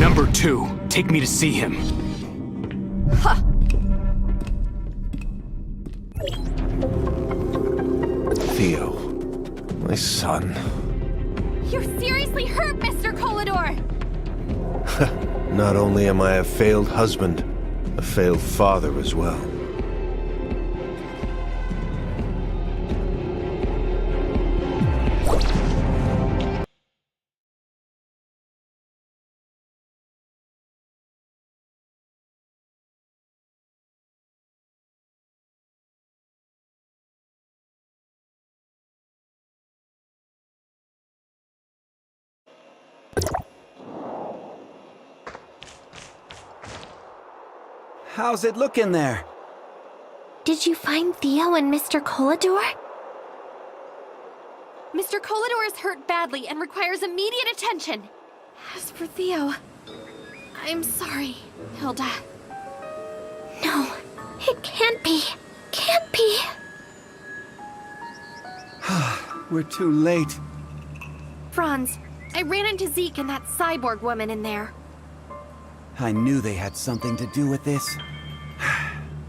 Number 2, take me to see him. Ha! Theo, my son. You're seriously hurt, Mr. Kolador! Not only am I a failed husband, a failed father as well. How's it looking there? Did you find Theo and Mr. Kolador? Mr. Kolador is hurt badly and requires immediate attention. As for Theo, I'm sorry, Hilda. No, it can't be. Can't be. We're too late. Franz, I ran into Zeke and that cyborg woman in there. I knew they had something to do with this.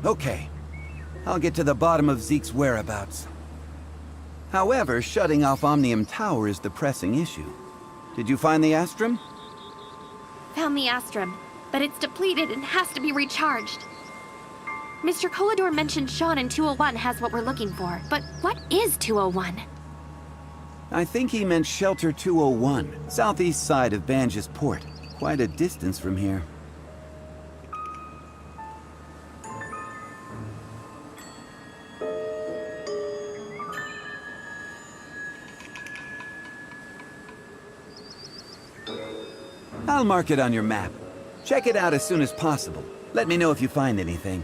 Okay, I'll get to the bottom of Zeke's whereabouts. However, shutting off Omnium Tower is the pressing issue. Did you find the Astrum? Found the Astrum, but it's depleted and has to be recharged. Mr. Kolador mentioned Sean in 201 has what we're looking for, but what is 201? I think he meant Shelter 201, southeast side of Banj's port. Quite a distance from here. I'll mark it on your map. Check it out as soon as possible. Let me know if you find anything.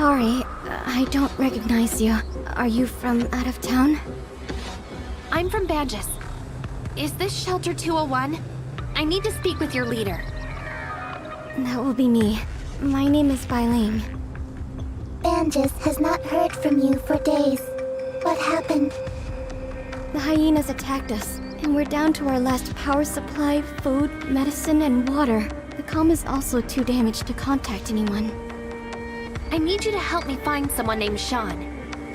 sorry, I don't recognize you. Are you from out of town? I'm from Banjus. Is this Shelter 201? I need to speak with your leader. That will be me. My name is Bailing. Banjus has not heard from you for days. What happened? The hyenas attacked us, and we're down to our last power supply, food, medicine, and water. The comm is also too damaged to contact anyone. I need you to help me find someone named Sean.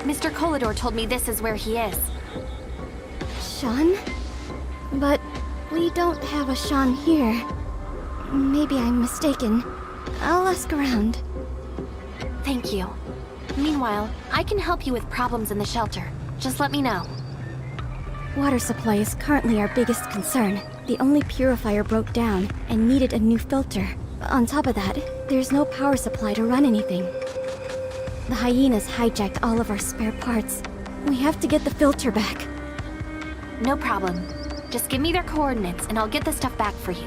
Mr. Kolador told me this is where he is. Sean? But we don't have a Sean here. Maybe I'm mistaken. I'll ask around. Thank you. Meanwhile, I can help you with problems in the shelter. Just let me know. Water supply is currently our biggest concern. The only purifier broke down and needed a new filter. On top of that, there's no power supply to run anything. The hyenas hijacked all of our spare parts. We have to get the filter back. No problem. Just give me their coordinates and I'll get the stuff back for you.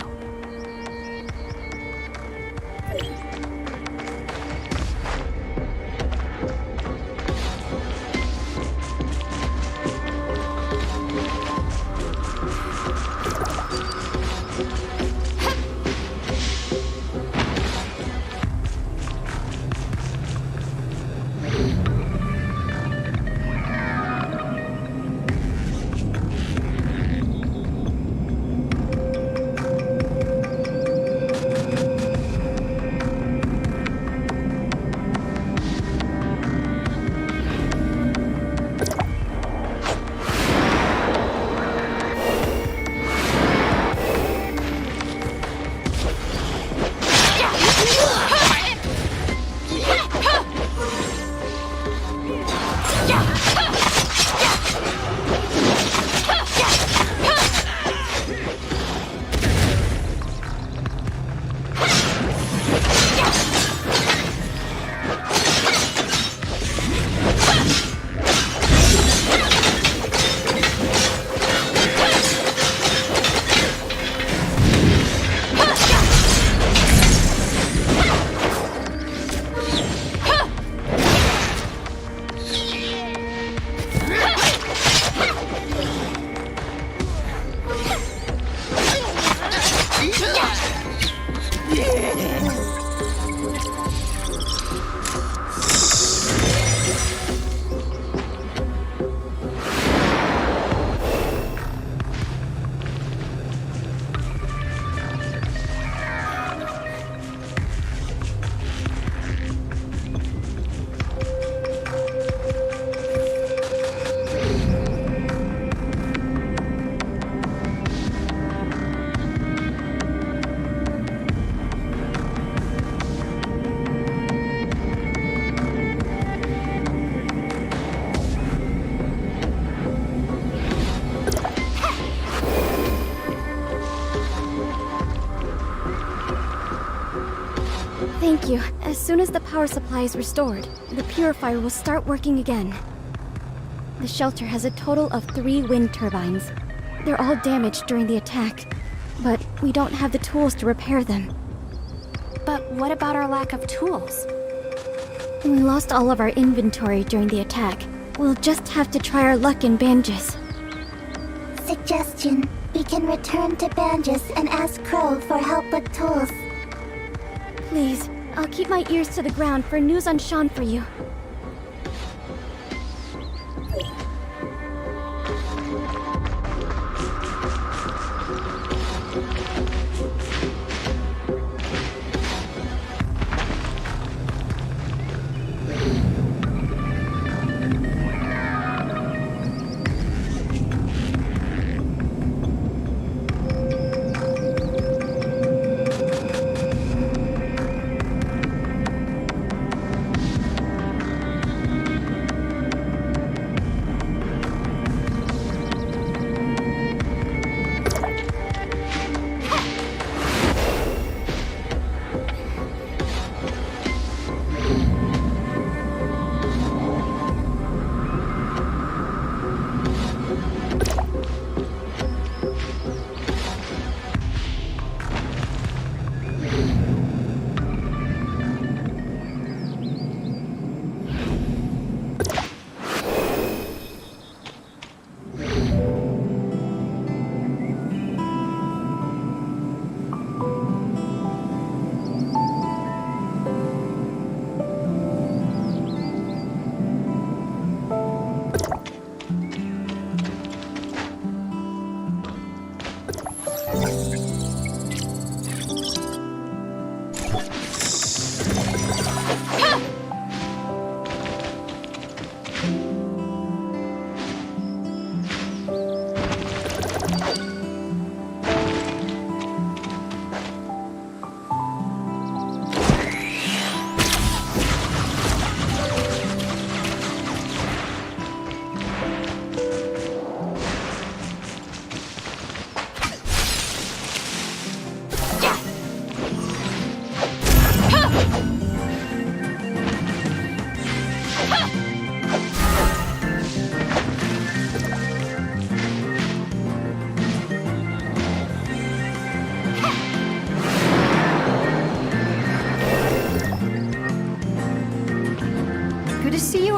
Thank you. As soon as the power supply is restored, the purifier will start working again. The shelter has a total of 3 wind turbines. They're all damaged during the attack, but we don't have the tools to repair them. But what about our lack of tools? We lost all of our inventory during the attack. We'll just have to try our luck in Banjus. Suggestion. We can return to Banjus and ask Crow for help with tools. Please, I'll keep my ears to the ground for news on Sean for you.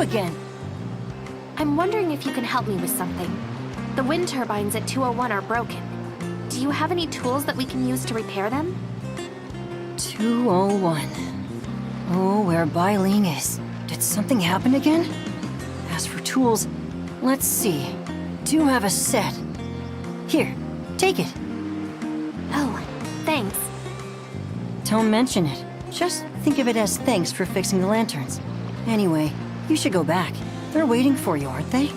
again? I'm wondering if you can help me with something. The wind turbines at 201 are broken. Do you have any tools that we can use to repair them? 201. Oh, where Bai Ling is. Did something happen again? As for tools, let's see. Do have a set. Here, take it. Oh, thanks. Don't mention it. Just think of it as thanks for fixing the lanterns. Anyway, you should go back. They're waiting for you, aren't they?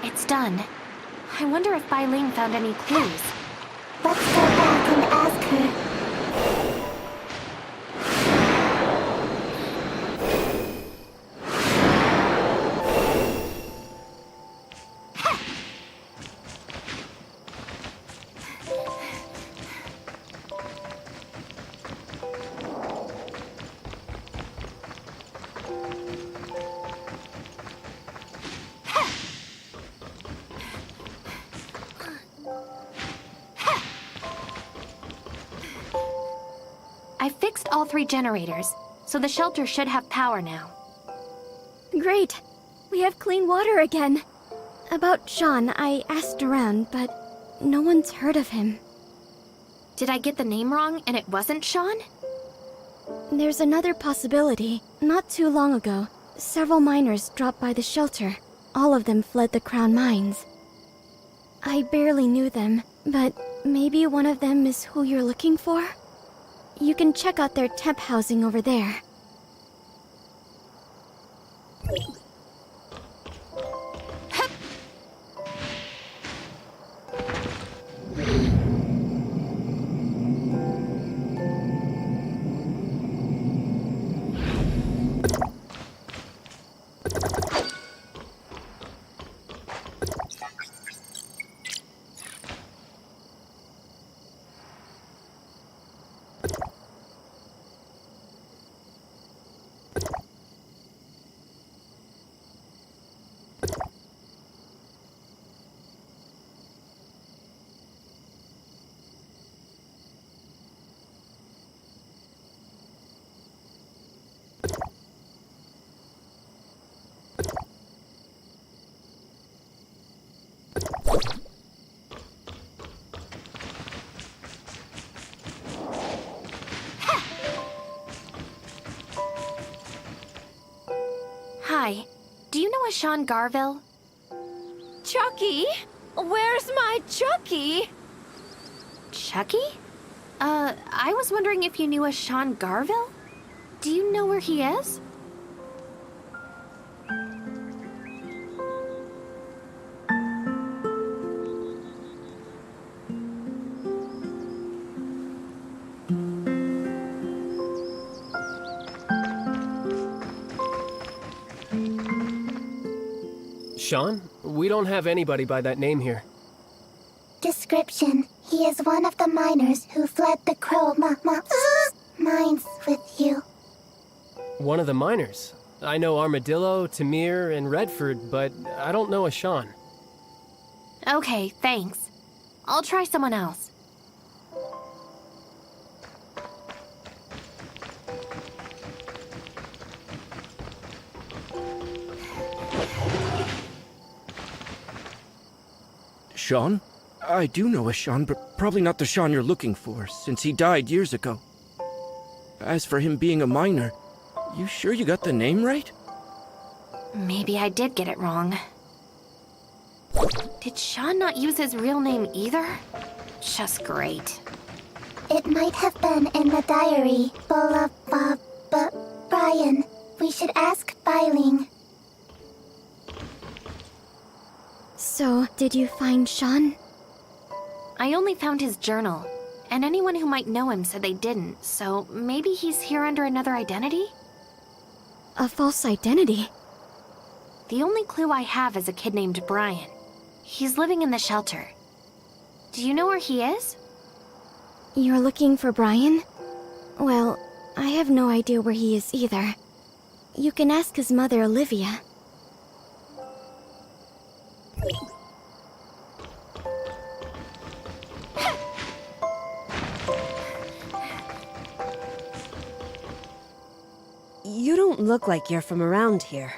It's done. I wonder if Bai Ling found any clues. Let's go back and ask her. I fixed all 3 generators, so the shelter should have power now. Great. We have clean water again. About Sean, I asked around, but no one's heard of him. Did I get the name wrong and it wasn't Sean? There's another possibility. Not too long ago, several miners dropped by the shelter. All of them fled the Crown Mines. I barely knew them, but maybe one of them is who you're looking for? You can check out their temp housing over there. Hi. Do you know a Sean Garville? Chucky? Where's my Chucky? Chucky? I was wondering if you knew a Sean Garville? Do you know where he is? Sean? We don't have anybody by that name here. Description. He is one of the miners who fled the Crow mines with you. One of the miners. I know Armadillo, Tamir, and Redford, but I don't know a Sean. Okay, thanks. I'll try someone else. Sean? I do know a Sean, but probably not the Sean you're looking for, since he died years ago. As for him being a miner, you sure you got the name right? Maybe I did get it wrong. Did Sean not use his real name either? Just great. It might have been in the diary. Brian, we should ask Biling. So, did you find Sean? I only found his journal, and anyone who might know him said they didn't, so maybe he's here under another identity? A false identity? The only clue I have is a kid named Brian. He's living in the shelter. Do you know where he is? You're looking for Brian? Well, I have no idea where he is either. You can ask his mother, Olivia. You don't look like you're from around here.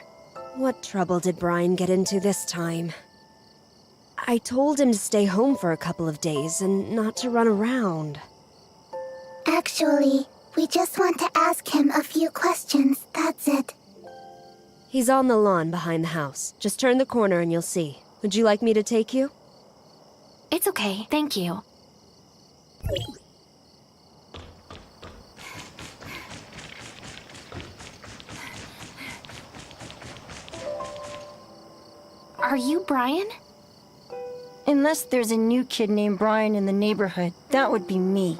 What trouble did Brian get into this time? I told him to stay home for a couple of days and not to run around. Actually, we just want to ask him a few questions, that's it. He's on the lawn behind the house. Just turn the corner and you'll see. Would you like me to take you? It's okay, thank you. Are you Brian? Unless there's a new kid named Brian in the neighborhood, that would be me.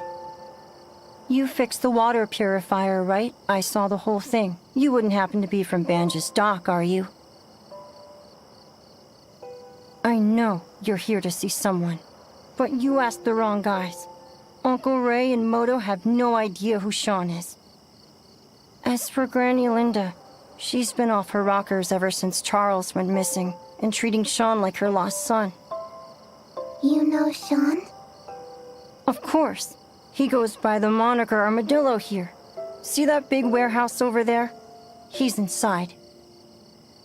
You fixed the water purifier, right? I saw the whole thing. You wouldn't happen to be from Banj's dock, are you? I know you're here to see someone, but you asked the wrong guys. Uncle Ray and Moto have no idea who Sean is. As for Granny Linda, she's been off her rockers ever since Charles went missing, and treating Sean like her lost son. You know Sean? Of course. He goes by the moniker Armadillo here. See that big warehouse over there? He's inside.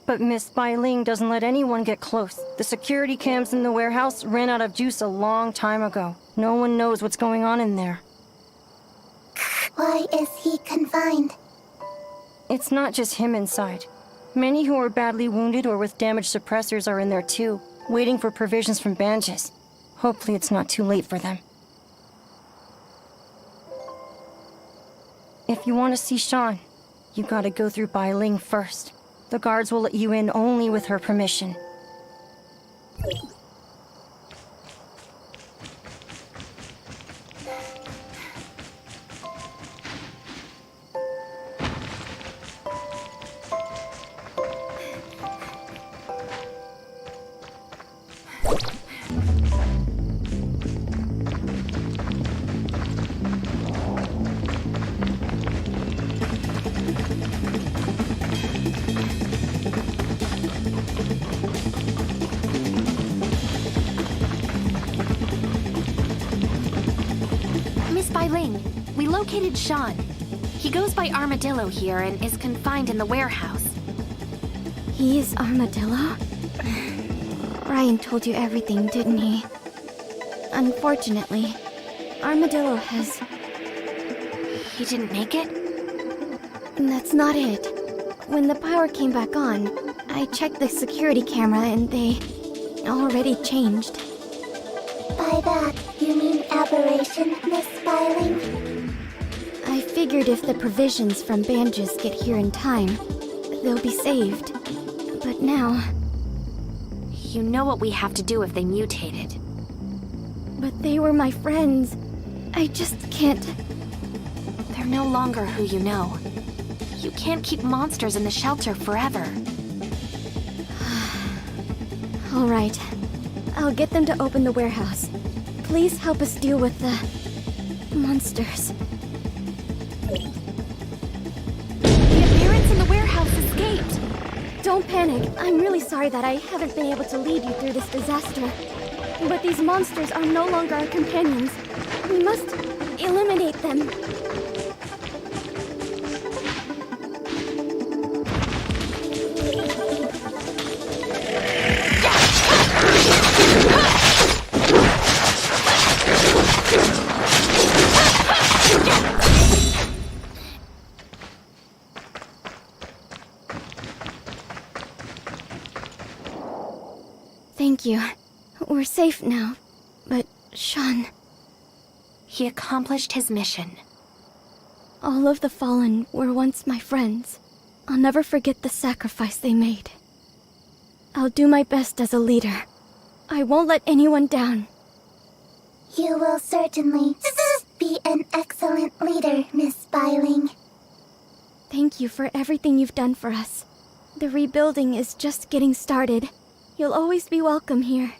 But Miss Biling doesn't let anyone get close. The security cams in the warehouse ran out of juice a long time ago. No one knows what's going on in there. Why is he confined? It's not just him inside. Many who are badly wounded or with damaged suppressors are in there too, waiting for provisions from Banj's. Hopefully it's not too late for them. If you want to see Sean, you gotta go through Biling first. The guards will let you in only with her permission. We located Sean. He goes by Armadillo here and is confined in the warehouse. He is Armadillo? Brian told you everything, didn't he? Unfortunately, Armadillo has... He didn't make it? That's not it. When the power came back on, I checked the security camera and they already changed. By that, you mean aberration, Miss Spiling? I figured if the provisions from Banjas get here in time, they'll be saved. But now... You know what we have to do if they mutated. But they were my friends. I just can't... They're no longer who you know. You can't keep monsters in the shelter forever. All right. I'll get them to open the warehouse. Please help us deal with the... monsters. The appearance in the warehouse escaped. Don't panic. I'm really sorry that I haven't been able to lead you through this disaster. But these monsters are no longer our companions. We must eliminate them. Thank you. We're safe now. But, Sean... He accomplished his mission. All of the Fallen were once my friends. I'll never forget the sacrifice they made. I'll do my best as a leader. I won't let anyone down. You will certainly be an excellent leader, Miss Spiling. Thank you for everything you've done for us. The rebuilding is just getting started. You'll always be welcome here.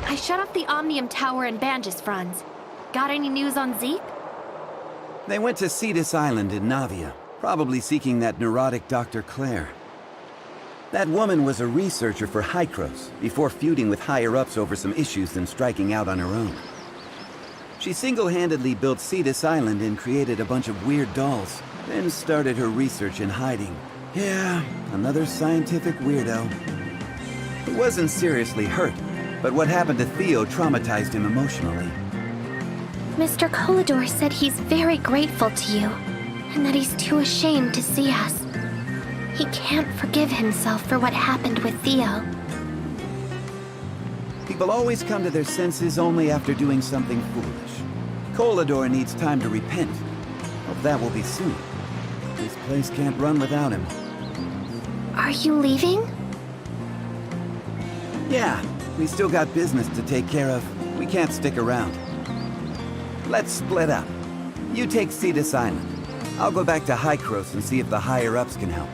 I shut off the Omnium Tower and Banges, Franz. Got any news on Zeke? They went to Cetus Island in Navia, probably seeking that neurotic Dr. Claire. That woman was a researcher for Hykros, before feuding with higher-ups over some issues and striking out on her own. She single-handedly built Cetus Island and created a bunch of weird dolls, then started her research in hiding. Yeah, another scientific weirdo. He wasn't seriously hurt, but what happened to Theo traumatized him emotionally. Mr. Kolador said he's very grateful to you, and that he's too ashamed to see us. He can't forgive himself for what happened with Theo. People always come to their senses only after doing something foolish. Kolador needs time to repent. Hope that will be soon. This place can't run without him. Are you leaving? Yeah, we still got business to take care of. We can't stick around. Let's split up. You take Cetus Island. I'll go back to Hykros and see if the higher-ups can help.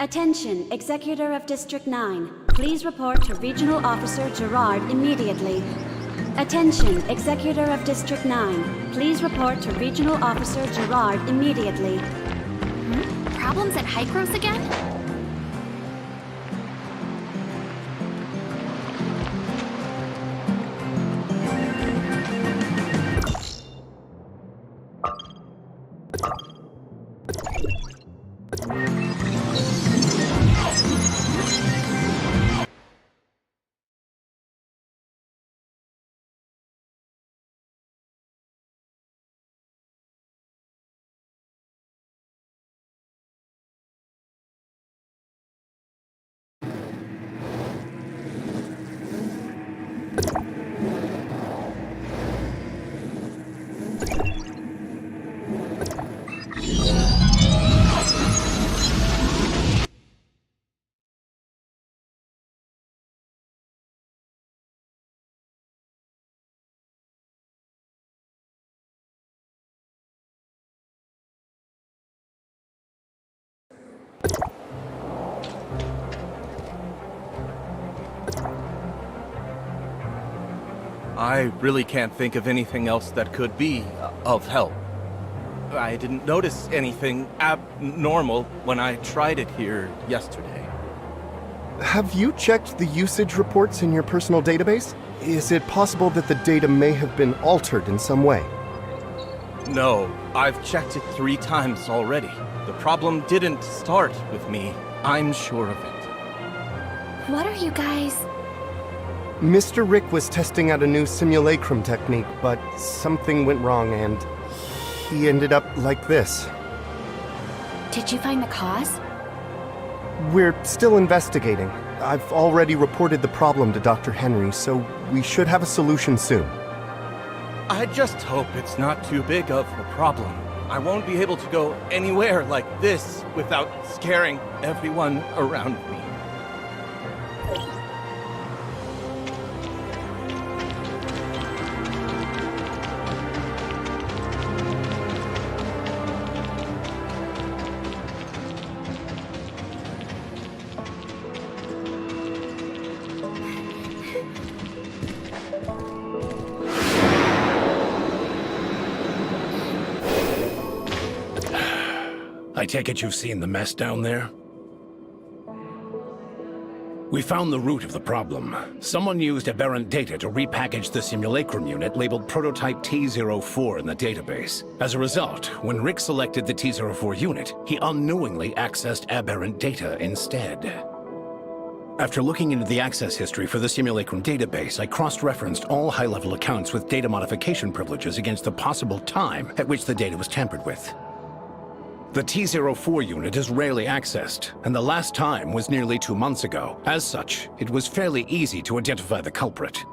Attention, Executor of District 9. Please report to Regional Officer Gerard immediately. Attention, Executor of District 9. Please report to Regional Officer Gerard immediately. Problems at Hycros again? I really can't think of anything else that could be of help. I didn't notice anything abnormal when I tried it here yesterday. Have you checked the usage reports in your personal database? Is it possible that the data may have been altered in some way? No, I've checked it 3 times already. The problem didn't start with me. I'm sure of it. What are you guys... Mr. Rick was testing out a new simulacrum technique, but something went wrong and he ended up like this. Did you find the cause? We're still investigating. I've already reported the problem to Dr. Henry, so we should have a solution soon. I just hope it's not too big of a problem. I won't be able to go anywhere like this without scaring everyone around me. I take it you've seen the mess down there? We found the root of the problem. Someone used aberrant data to repackage the simulacrum unit labeled Prototype T04 in the database. As a result, when Rick selected the T04 unit, he unknowingly accessed aberrant data instead. After looking into the access history for the simulacrum database, I cross-referenced all high-level accounts with data modification privileges against the possible time at which the data was tampered with. The T04 unit is rarely accessed, and the last time was nearly 2 months ago. As such, it was fairly easy to identify the culprit.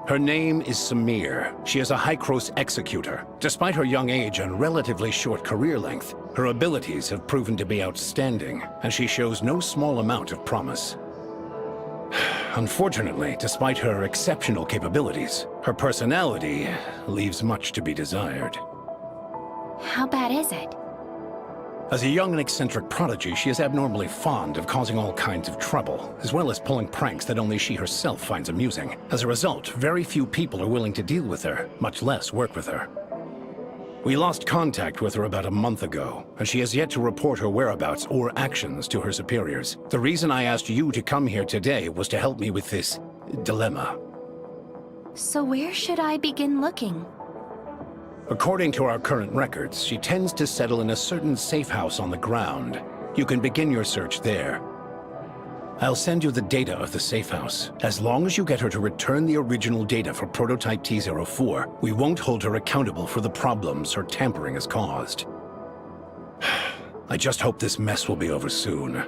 Her name is Samir. She is a Hycros executor. Despite her young age and relatively short career length, her abilities have proven to be outstanding, and she shows no small amount of promise. Unfortunately, despite her exceptional capabilities, her personality leaves much to be desired. How bad is it? As a young and eccentric prodigy, she is abnormally fond of causing all kinds of trouble, as well as pulling pranks that only she herself finds amusing. As a result, very few people are willing to deal with her, much less work with her. We lost contact with her about a month ago, and she has yet to report her whereabouts or actions to her superiors. The reason I asked you to come here today was to help me with this dilemma. So where should I begin looking? According to our current records, she tends to settle in a certain safe house on the ground. You can begin your search there. I'll send you the data of the safe house. As long as you get her to return the original data for Prototype T04, we won't hold her accountable for the problems her tampering has caused. I just hope this mess will be over soon.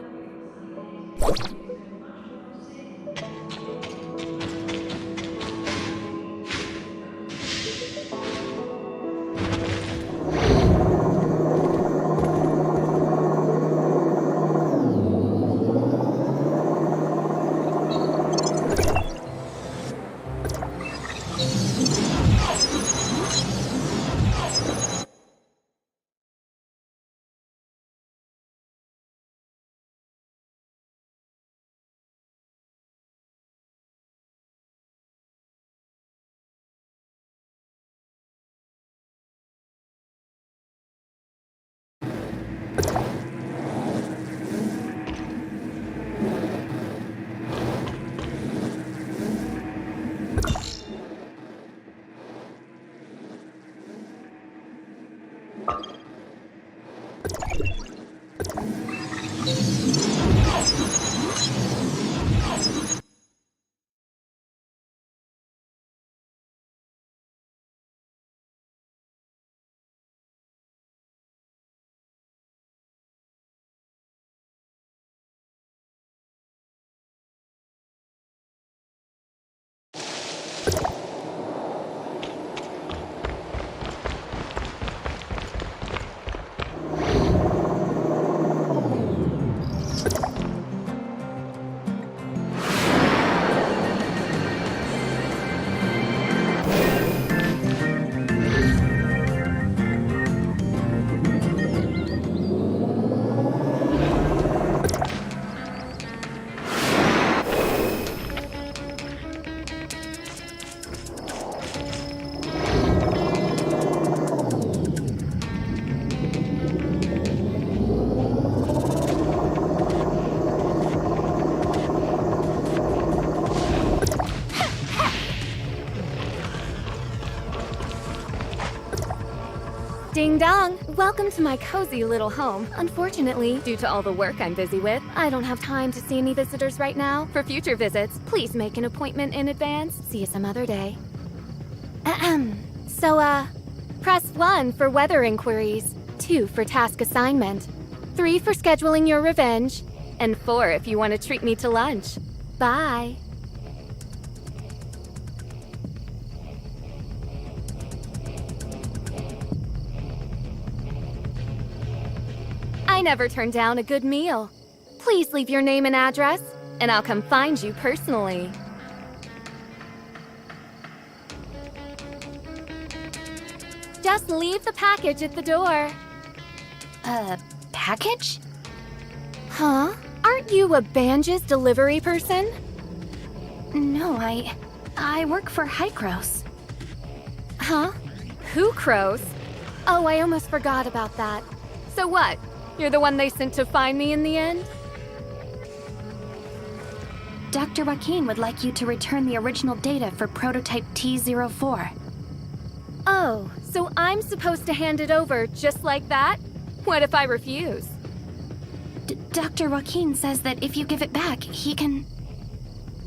Ding dong! Welcome to my cozy little home. Unfortunately, due to all the work I'm busy with, I don't have time to see any visitors right now. For future visits, please make an appointment in advance. See you some other day. Ahem. So, press 1 for weather inquiries, 2 for task assignment, 3 for scheduling your revenge, and 4 if you want to treat me to lunch. Bye. I never turn down a good meal. Please leave your name and address, and I'll come find you personally. Just leave the package at the door. Package? Huh? Aren't you a Banja's delivery person? No, I work for Hycros. Huh? Who crows? Oh, I almost forgot about that. So what? You're the one they sent to find me in the end? Dr. Joaquin would like you to return the original data for prototype T04. Oh, so I'm supposed to hand it over just like that? What if I refuse? Dr. Joaquin says that if you give it back, he can...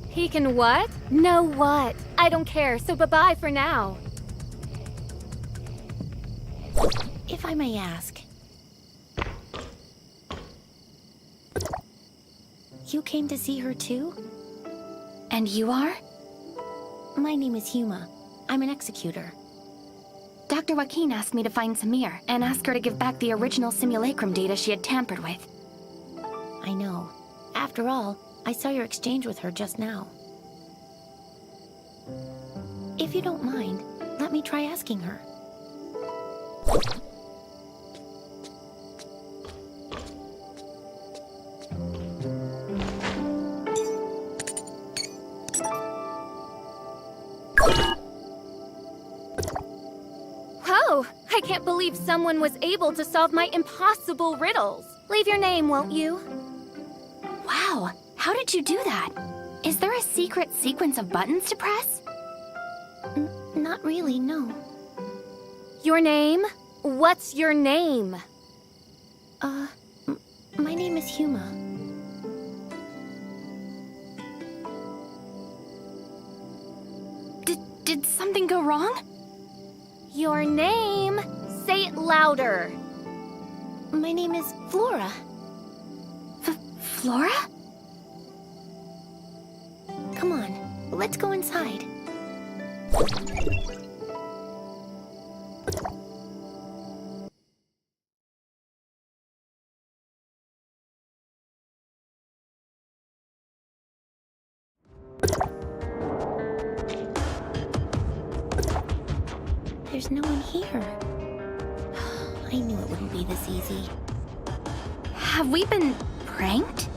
He can what? No what? I don't care, so bye-bye for now. If I may ask, you came to see her too? And you are? My name is Huma. I'm an executor. Dr. Joaquin asked me to find Samir and ask her to give back the original simulacrum data she had tampered with. I know. After all, I saw your exchange with her just now. If you don't mind, let me try asking her. Whoa! I can't believe someone was able to solve my impossible riddles. Leave your name, won't you? Wow, how did you do that? Is there a secret sequence of buttons to press? Not really, no. Your name? What's your name? My name is Huma. Did something go wrong? Your name? Say it louder. My name is Flora. Flora? Come on, let's go inside. There's no one here. I knew it wouldn't be this easy. Have we been pranked?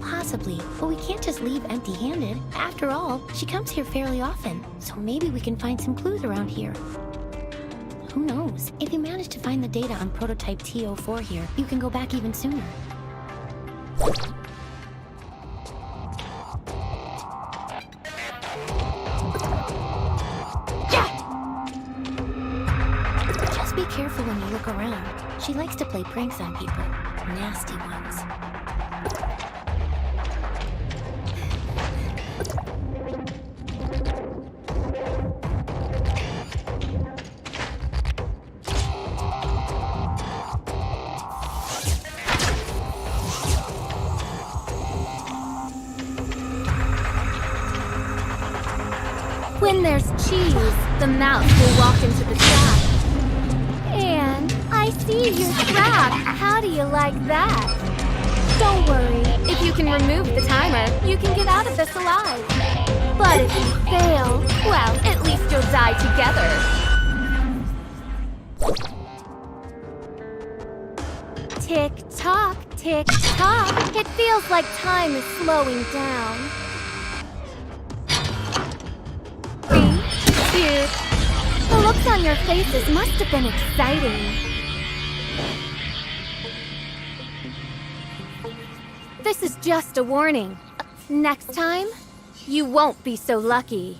Possibly, but we can't just leave empty-handed. After all, she comes here fairly often, so maybe we can find some clues around here. Who knows? If you manage to find the data on prototype T04 here, you can go back even sooner. Just be careful when you look around. She likes to play pranks on people. Nasty ones. When there's cheese, the mouse will walk into the trap. And I see you're trapped. How do you like that? Don't worry. If you can remove the timer, you can get out of this alive. But if you fail, well, at least you'll die together. Tick-tock, tick-tock. It feels like time is slowing down. 3, 2... The looks on your faces must have been exciting. This is just a warning. Next time, you won't be so lucky.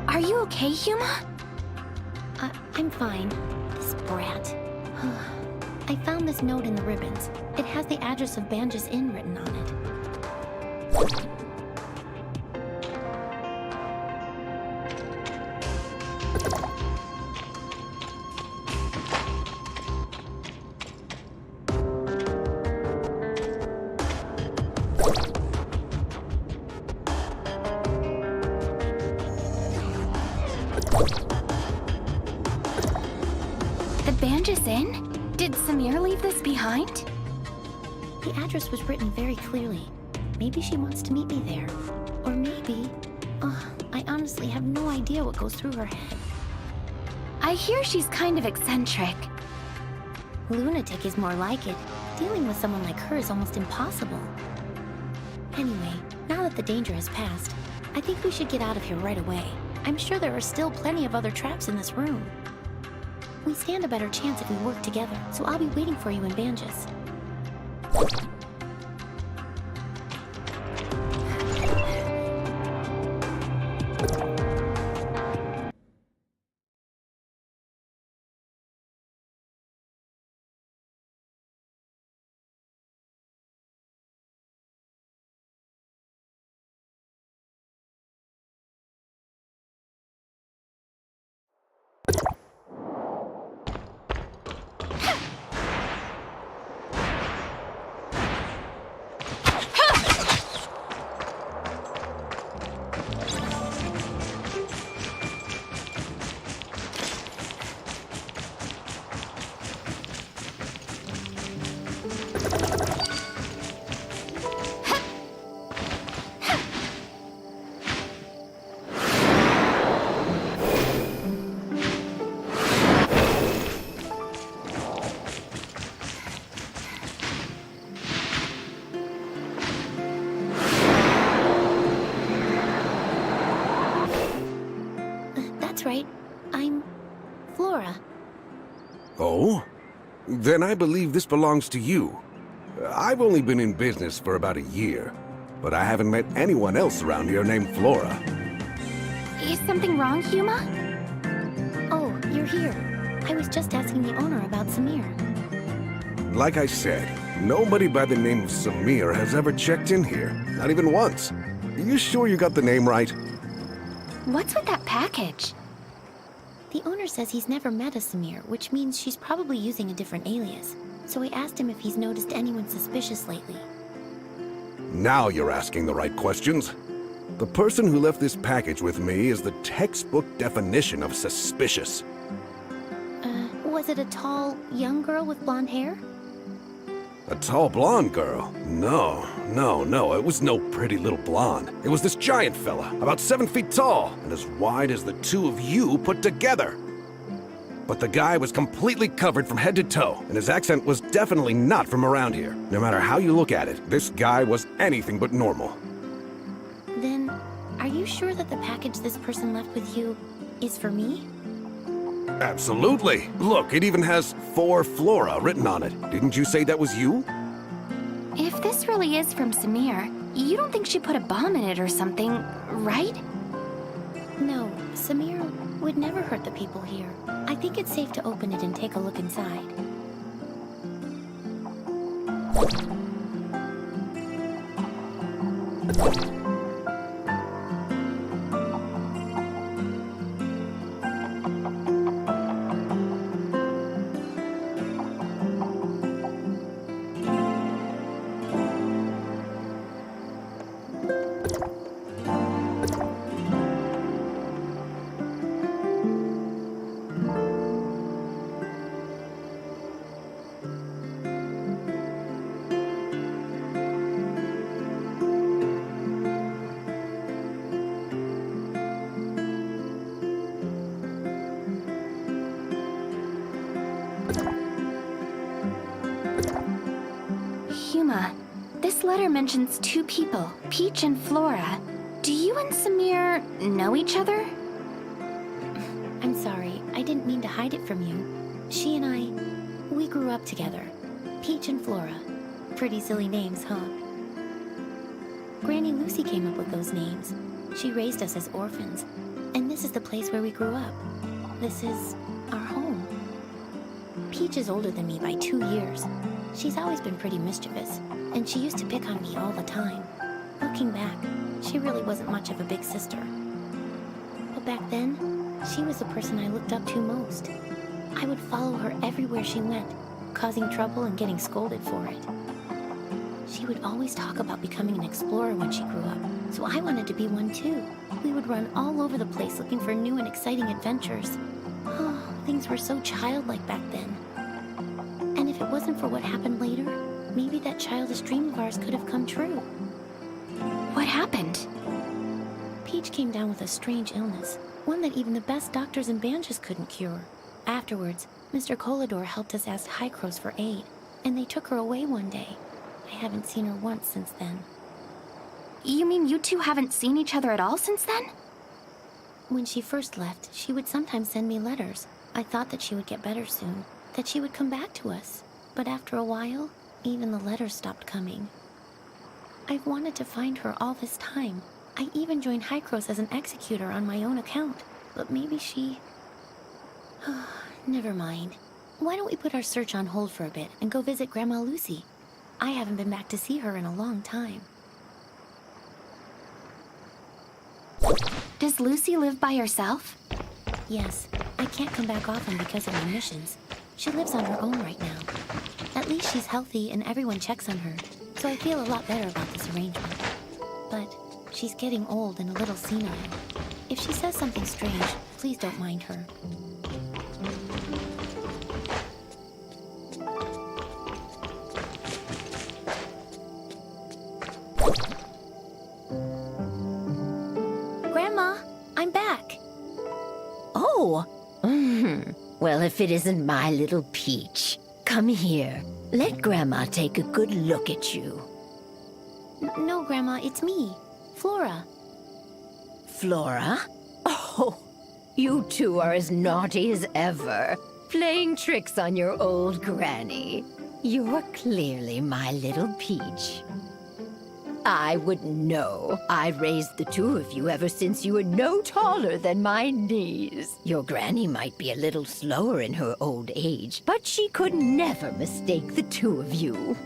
Are you okay, Huma? I'm fine. This brat. I found this note in the ribbons. It has the address of Banjas Inn written on it. The Banjas Inn? Did Samir leave this behind? The address was written very clearly. Maybe she wants to meet me there. Or maybe... I honestly have no idea what goes through her head. I hear she's kind of eccentric. Lunatic is more like it. Dealing with someone like her is almost impossible. Anyway, now that the danger has passed, I think we should get out of here right away. I'm sure there are still plenty of other traps in this room. We stand a better chance if we work together, so I'll be waiting for you in Banjas. That's right. I'm Flora. Oh? Then I believe this belongs to you. I've only been in business for about a year, but I haven't met anyone else around here named Flora. Is something wrong, Huma? Oh, you're here. I was just asking the owner about Samir. Like I said, nobody by the name of Samir has ever checked in here. Not even once. You sure you got the name right? What's with that package? The owner says he's never met a Samir, which means she's probably using a different alias. So I asked him if he's noticed anyone suspicious lately. Now you're asking the right questions. The person who left this package with me is the textbook definition of suspicious. Was it a tall, young girl with blonde hair? A tall blonde girl? No. It was no pretty little blonde. It was this giant fella, about 7 feet tall, and as wide as the two of you put together. But the guy was completely covered from head to toe, and his accent was definitely not from around here. No matter how you look at it, this guy was anything but normal. Then, are you sure that the package this person left with you is for me? Absolutely. Look, it even has "For Flora" written on it. Didn't you say that was you? If this really is from Samir, you don't think she put a bomb in it or something, right? No, Samir would never hurt the people here. I think it's safe to open it and take a look inside. This letter mentions two people, Peach and Flora. Do you and Samir know each other? I'm sorry, I didn't mean to hide it from you. She and I, we grew up together. Peach and Flora. Pretty silly names, huh? Granny Lucy came up with those names. She raised us as orphans, and this is the place where we grew up. This is our home. Peach is older than me by 2 years. She's always been pretty mischievous, and she used to pick on me all the time. Looking back, she really wasn't much of a big sister. But back then, she was the person I looked up to most. I would follow her everywhere she went, causing trouble and getting scolded for it. She would always talk about becoming an explorer when she grew up, so I wanted to be one too. We would run all over the place looking for new and exciting adventures. Oh, things were so childlike back then. And if it wasn't for what happened later, maybe that childish dream of ours could have come true. What happened? Peach came down with a strange illness, one that even the best doctors and bandages couldn't cure. Afterwards, Mr. Kolador helped us ask Hykros for aid, and they took her away one day. I haven't seen her once since then. You mean you two haven't seen each other at all since then? When she first left, she would sometimes send me letters. I thought that she would get better soon, that she would come back to us. But after a while, even the letters stopped coming. I've wanted to find her all this time. I even joined Hykros as an executor on my own account. But maybe she... Never mind. Why don't we put our search on hold for a bit and go visit Grandma Lucy? I haven't been back to see her in a long time. Does Lucy live by herself? Yes. I can't come back often because of my missions. She lives on her own right now. At least she's healthy and everyone checks on her, so I feel a lot better about this arrangement. But she's getting old and a little senile. If she says something strange, please don't mind her. Grandma, I'm back. Oh, well, if it isn't my little Peach. Come here. Let Grandma take a good look at you. No, Grandma, it's me, Flora. Flora? Oh, you two are as naughty as ever, playing tricks on your old granny. You're clearly my little Peach. I wouldn't know. I raised the two of you ever since you were no taller than my knees. Your granny might be a little slower in her old age, but she could never mistake the two of you.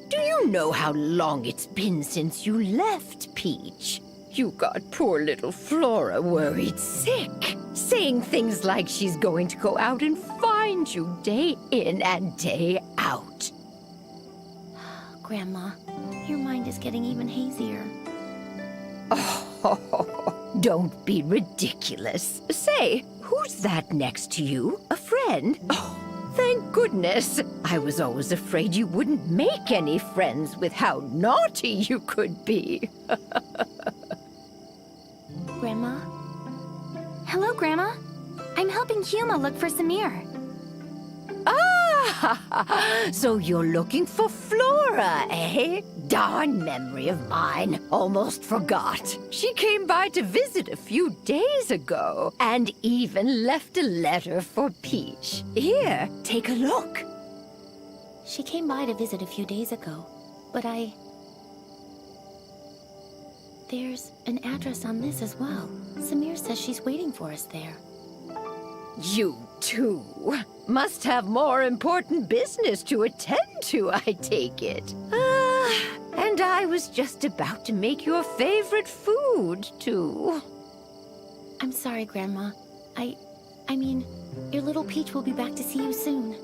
Do you know how long it's been since you left, Peach? You got poor little Flora worried sick, saying things like she's going to go out and find you day in and day out. Grandma, your mind is getting even hazier. Oh, don't be ridiculous. Say, who's that next to you? A friend? Oh, thank goodness. I was always afraid you wouldn't make any friends with how naughty you could be. Grandma? Hello, Grandma. I'm helping Huma look for Samir. Ah, so you're looking for Flora, eh? Darn memory of mine. Almost forgot. She came by to visit a few days ago, and even left a letter for Peach. Here, take a look. She came by to visit a few days ago, but There's an address on this as well. Samir says she's waiting for us there. You two must have more important business to attend to, I take it. And I was just about to make your favorite food, too. I'm sorry, Grandma. I mean, your little Peach will be back to see you soon.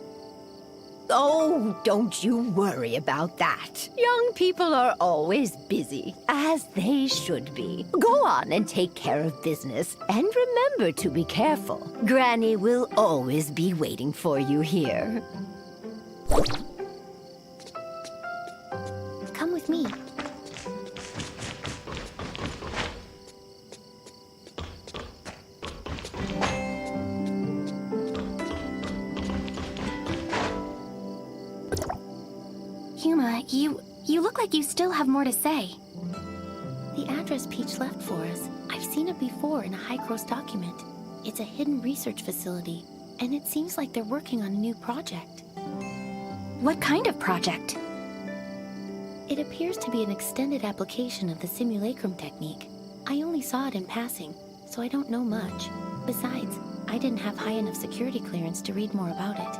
Oh, don't you worry about that. Young people are always busy, as they should be. Go on and take care of business, and remember to be careful. Granny will always be waiting for you here. Come with me. Huma, You look like you still have more to say. The address Peach left for us, I've seen it before in a High-Cross document. It's a hidden research facility, and it seems like they're working on a new project. What kind of project? It appears to be an extended application of the simulacrum technique. I only saw it in passing, so I don't know much. Besides, I didn't have high enough security clearance to read more about it.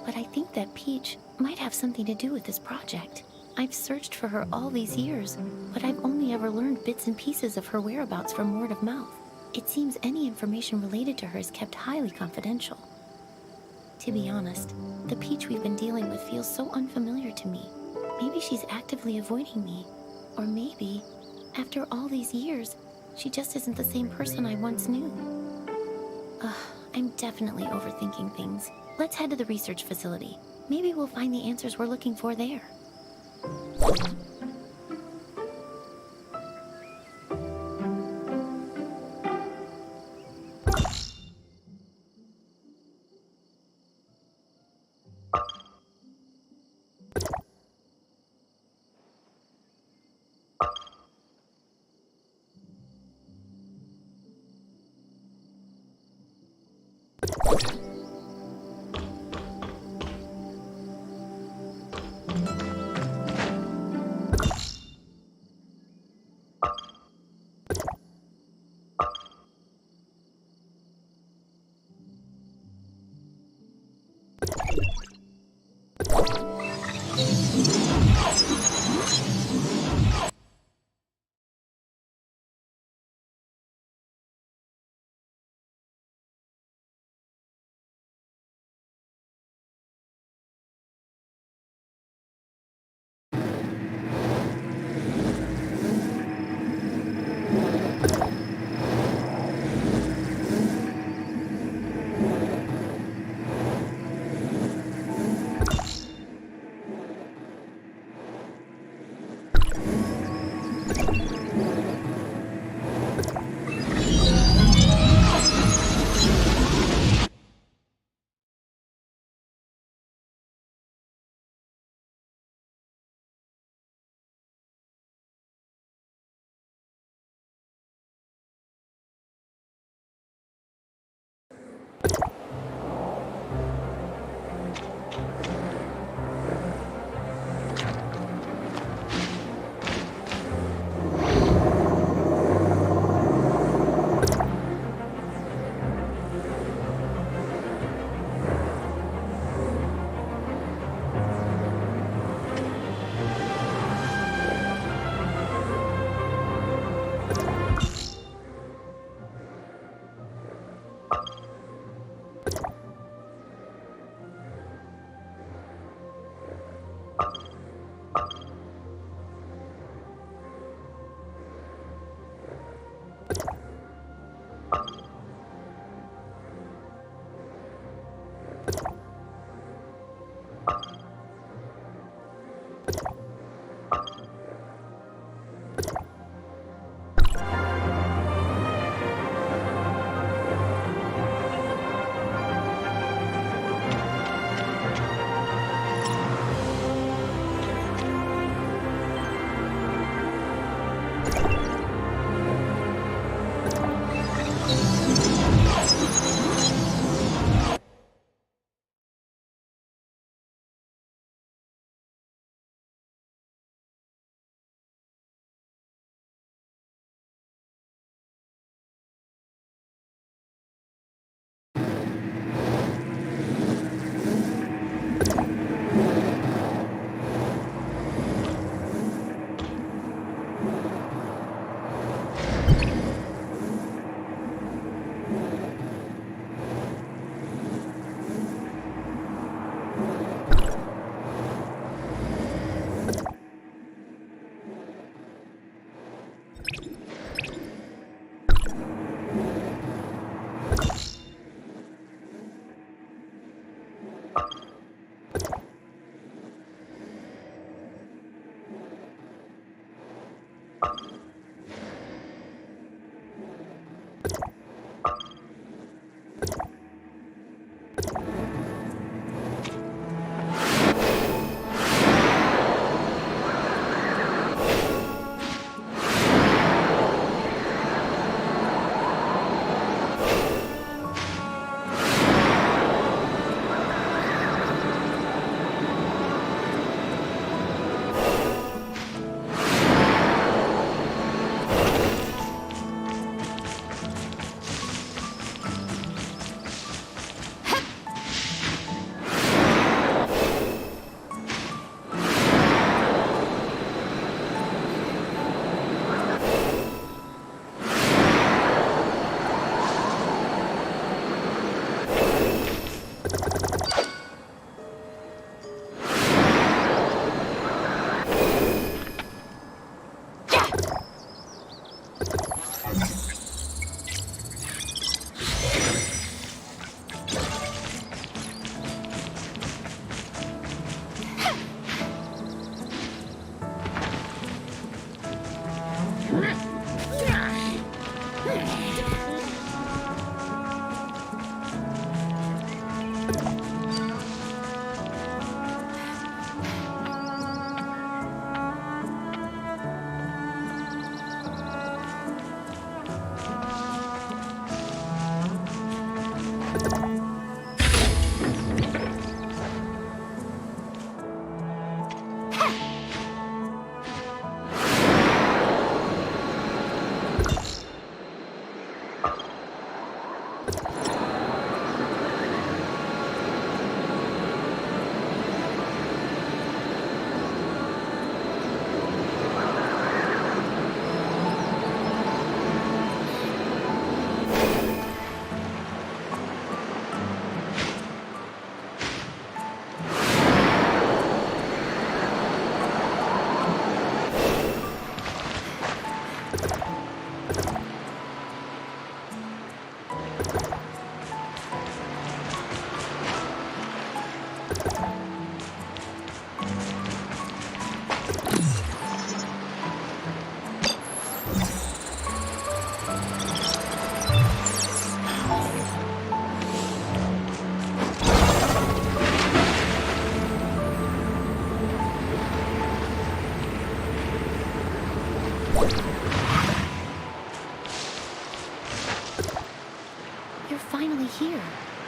But I think that Peach might have something to do with this project. I've searched for her all these years, but I've only ever learned bits and pieces of her whereabouts from word of mouth. It seems any information related to her is kept highly confidential. To be honest, the Peach we've been dealing with feels so unfamiliar to me. Maybe she's actively avoiding me. Or maybe, after all these years, she just isn't the same person I once knew. I'm definitely overthinking things. Let's head to the research facility. Maybe we'll find the answers we're looking for there.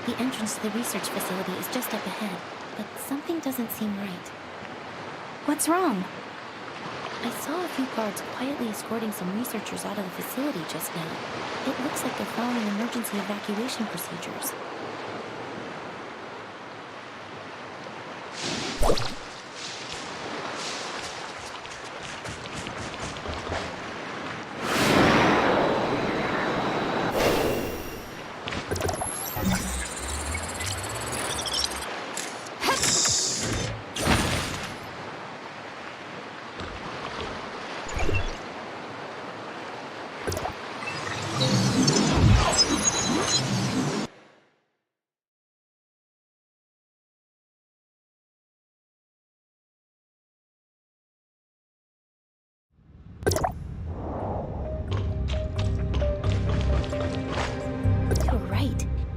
The entrance to the research facility is just up ahead, but something doesn't seem right. What's wrong? I saw a few guards quietly escorting some researchers out of the facility just now. It looks like they're following emergency evacuation procedures.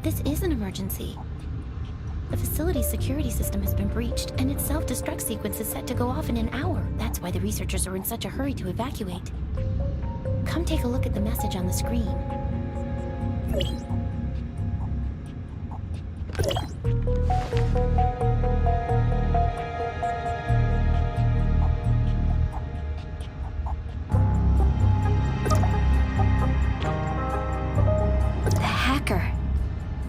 This is an emergency. The facility's security system has been breached, and its self-destruct sequence is set to go off in an hour. That's why the researchers are in such a hurry to evacuate. Come take a look at the message on the screen.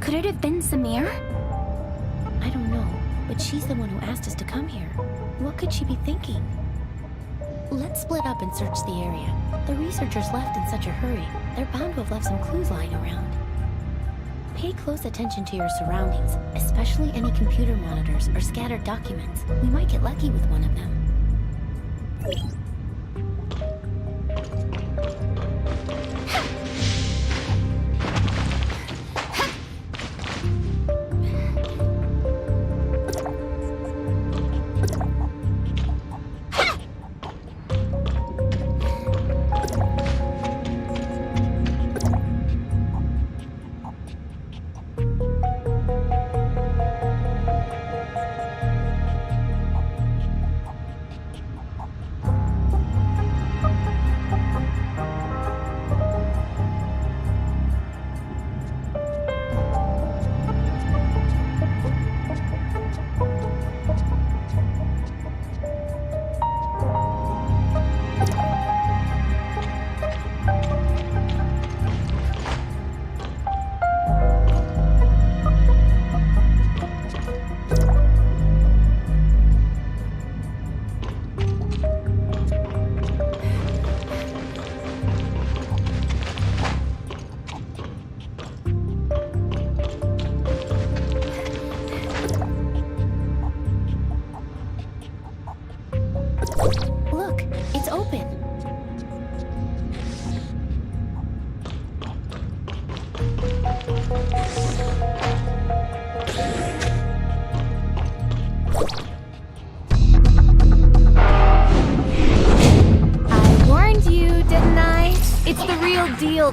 Could it have been Samir? I don't know, but she's the one who asked us to come here. What could she be thinking? Let's split up and search the area. The researchers left in such a hurry. They're bound to have left some clues lying around. Pay close attention to your surroundings, especially any computer monitors or scattered documents. We might get lucky with one of them.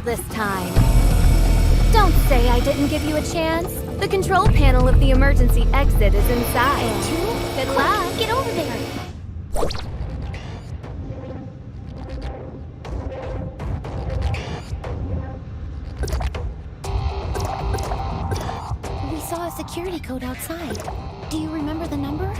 This time. Don't say I didn't give you a chance. The control panel of the emergency exit is inside. Good luck. Get over there. We saw a security code outside. Do you remember the number?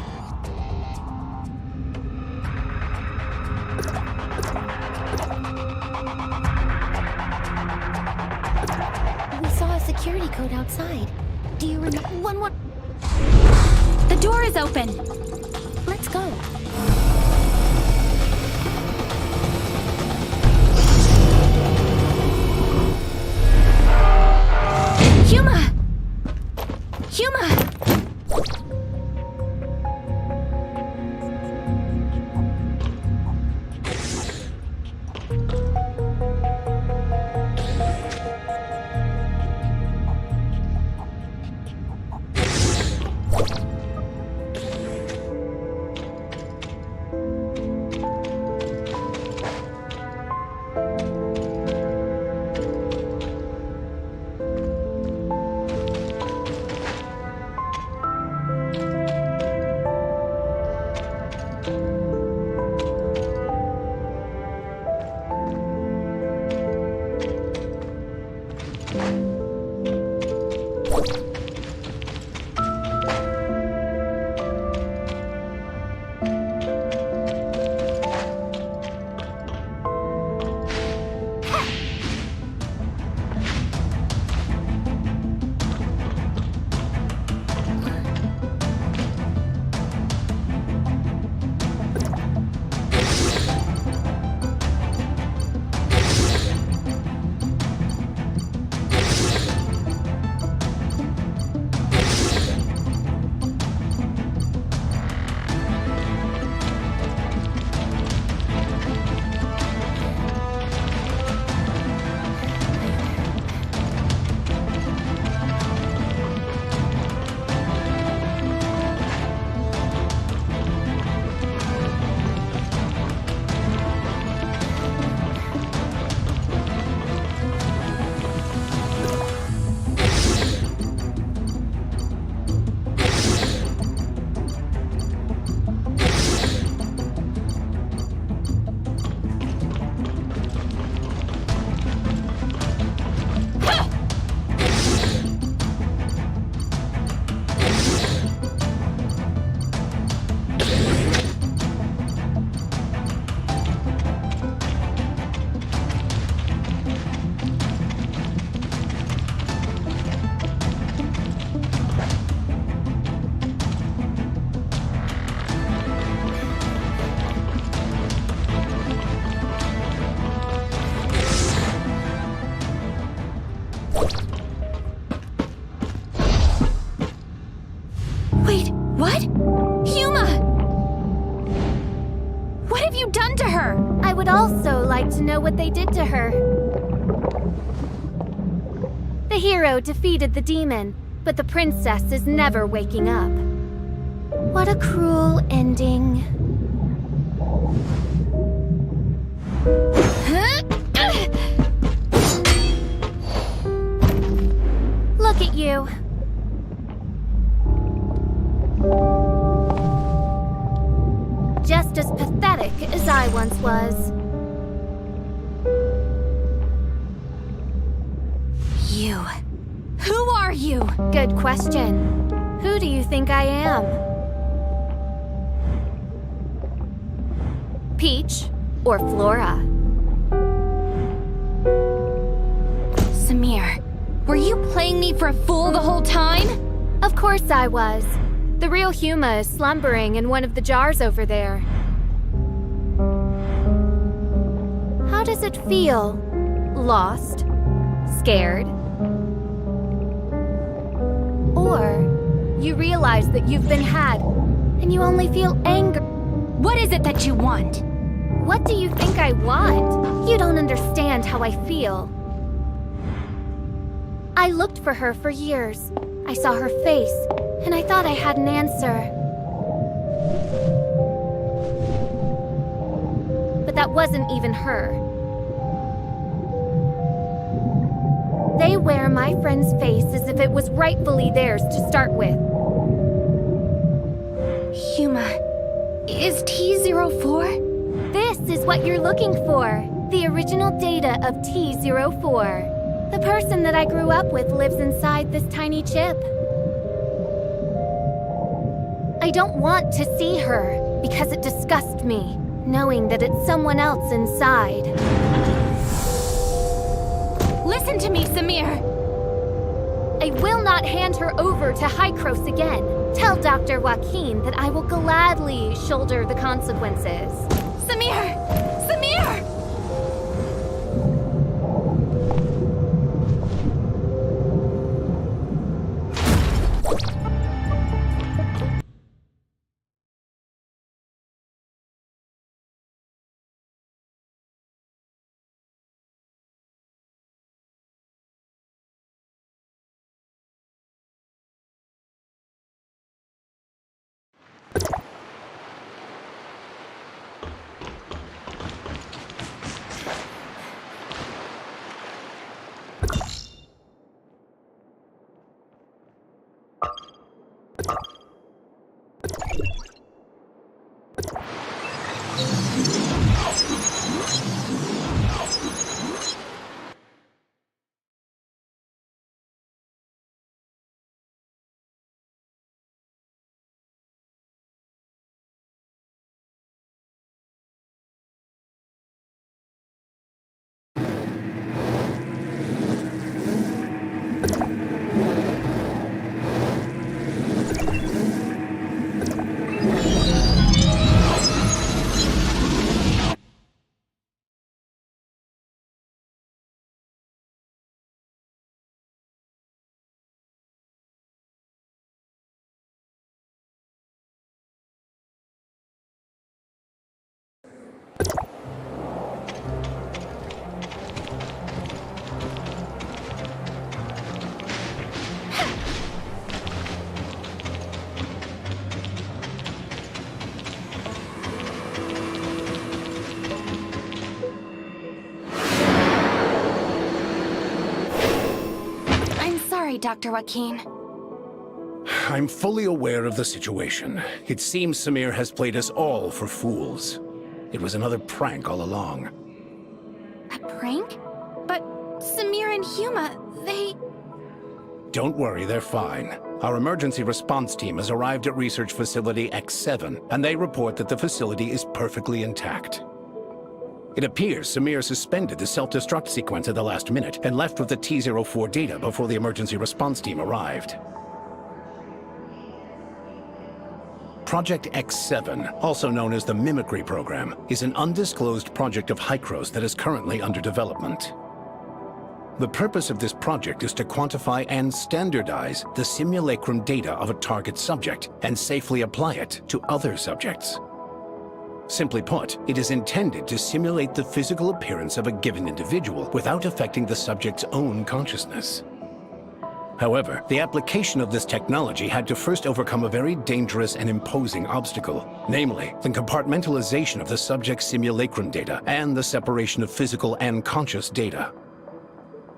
Security code outside. Do you remember? One. The door is open. Let's go. Huma! Huma! happened to her? I would also like to know what they did to her. The hero defeated the demon, but the princess is never waking up. What a cruel ending. Look at you. Just as pathetic as I once was. You. Who are you? Good question. Who do you think I am? Peach or Flora? Samir, were you playing me for a fool the whole time? Of course I was. The real Huma is slumbering in one of the jars over there. How does it feel? Lost? Scared? Or you realize that you've been had, and you only feel anger. What is it that you want? What do you think I want? You don't understand how I feel. I looked for her for years. I saw her face, and I thought I had an answer. But that wasn't even her. They wear my friend's face as if it was rightfully theirs to start with. Huma, is T04? This is what you're looking for. The original data of T04. The person that I grew up with lives inside this tiny chip. I don't want to see her because it disgusts me, knowing that it's someone else inside. Listen to me, Samir! I will not hand her over to Hykros again. Tell Dr. Joaquin that I will gladly shoulder the consequences. Samir! Samir! Dr. Joaquin. I'm fully aware of the situation. It seems Samir has played us all for fools. It was another prank all along. A prank? But Samir and Huma, they... Don't worry, they're fine. Our emergency response team has arrived at Research Facility X7, and they report that the facility is perfectly intact. It appears Samir suspended the self-destruct sequence at the last minute and left with the T04 data before the emergency response team arrived. Project X7, also known as the Mimicry Program, is an undisclosed project of Hykros that is currently under development. The purpose of this project is to quantify and standardize the simulacrum data of a target subject and safely apply it to other subjects. Simply put, it is intended to simulate the physical appearance of a given individual without affecting the subject's own consciousness. However, the application of this technology had to first overcome a very dangerous and imposing obstacle, namely, the compartmentalization of the subject's simulacrum data and the separation of physical and conscious data.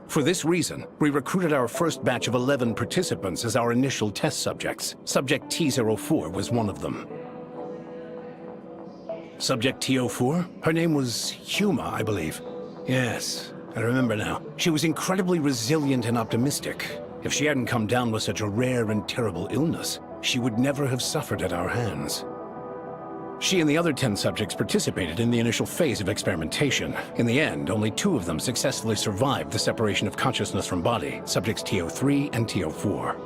For this reason, we recruited our first batch of 11 participants as our initial test subjects. Subject T04 was one of them. Subject T04? Her name was Huma, I believe. Yes, I remember now. She was incredibly resilient and optimistic. If she hadn't come down with such a rare and terrible illness, she would never have suffered at our hands. She and the other 10 subjects participated in the initial phase of experimentation. In the end, only 2 of them successfully survived the separation of consciousness from body, subjects T03 and T04.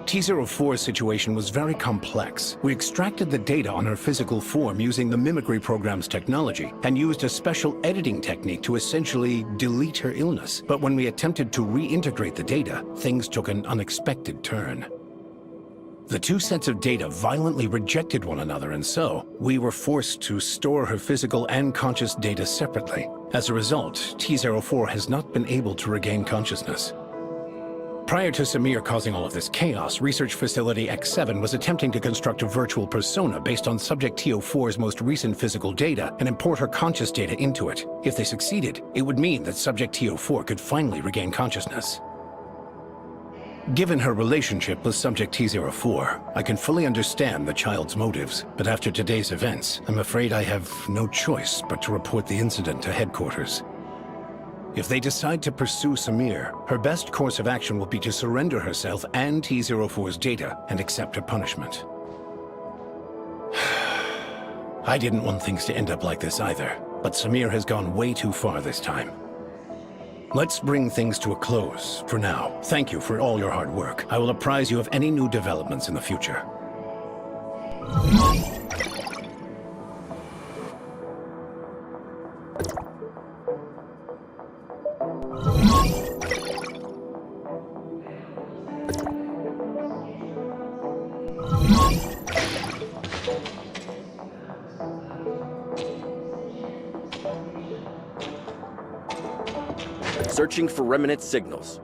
T04's situation was very complex. We extracted the data on her physical form using the mimicry program's technology and used a special editing technique to essentially delete her illness. But when we attempted to reintegrate the data, things took an unexpected turn. The 2 sets of data violently rejected one another, and so we were forced to store her physical and conscious data separately. As a result, T04 has not been able to regain consciousness. Prior to Samir causing all of this chaos, Research Facility X7 was attempting to construct a virtual persona based on Subject T04's most recent physical data and import her conscious data into it. If they succeeded, it would mean that Subject T04 could finally regain consciousness. Given her relationship with Subject T04, I can fully understand the child's motives, but after today's events, I'm afraid I have no choice but to report the incident to headquarters. If they decide to pursue Samir, her best course of action will be to surrender herself and T04's data and accept her punishment. I didn't want things to end up like this either, but Samir has gone way too far this time. Let's bring things to a close for now. Thank you for all your hard work. I will apprise you of any new developments in the future. Searching for remnant signals.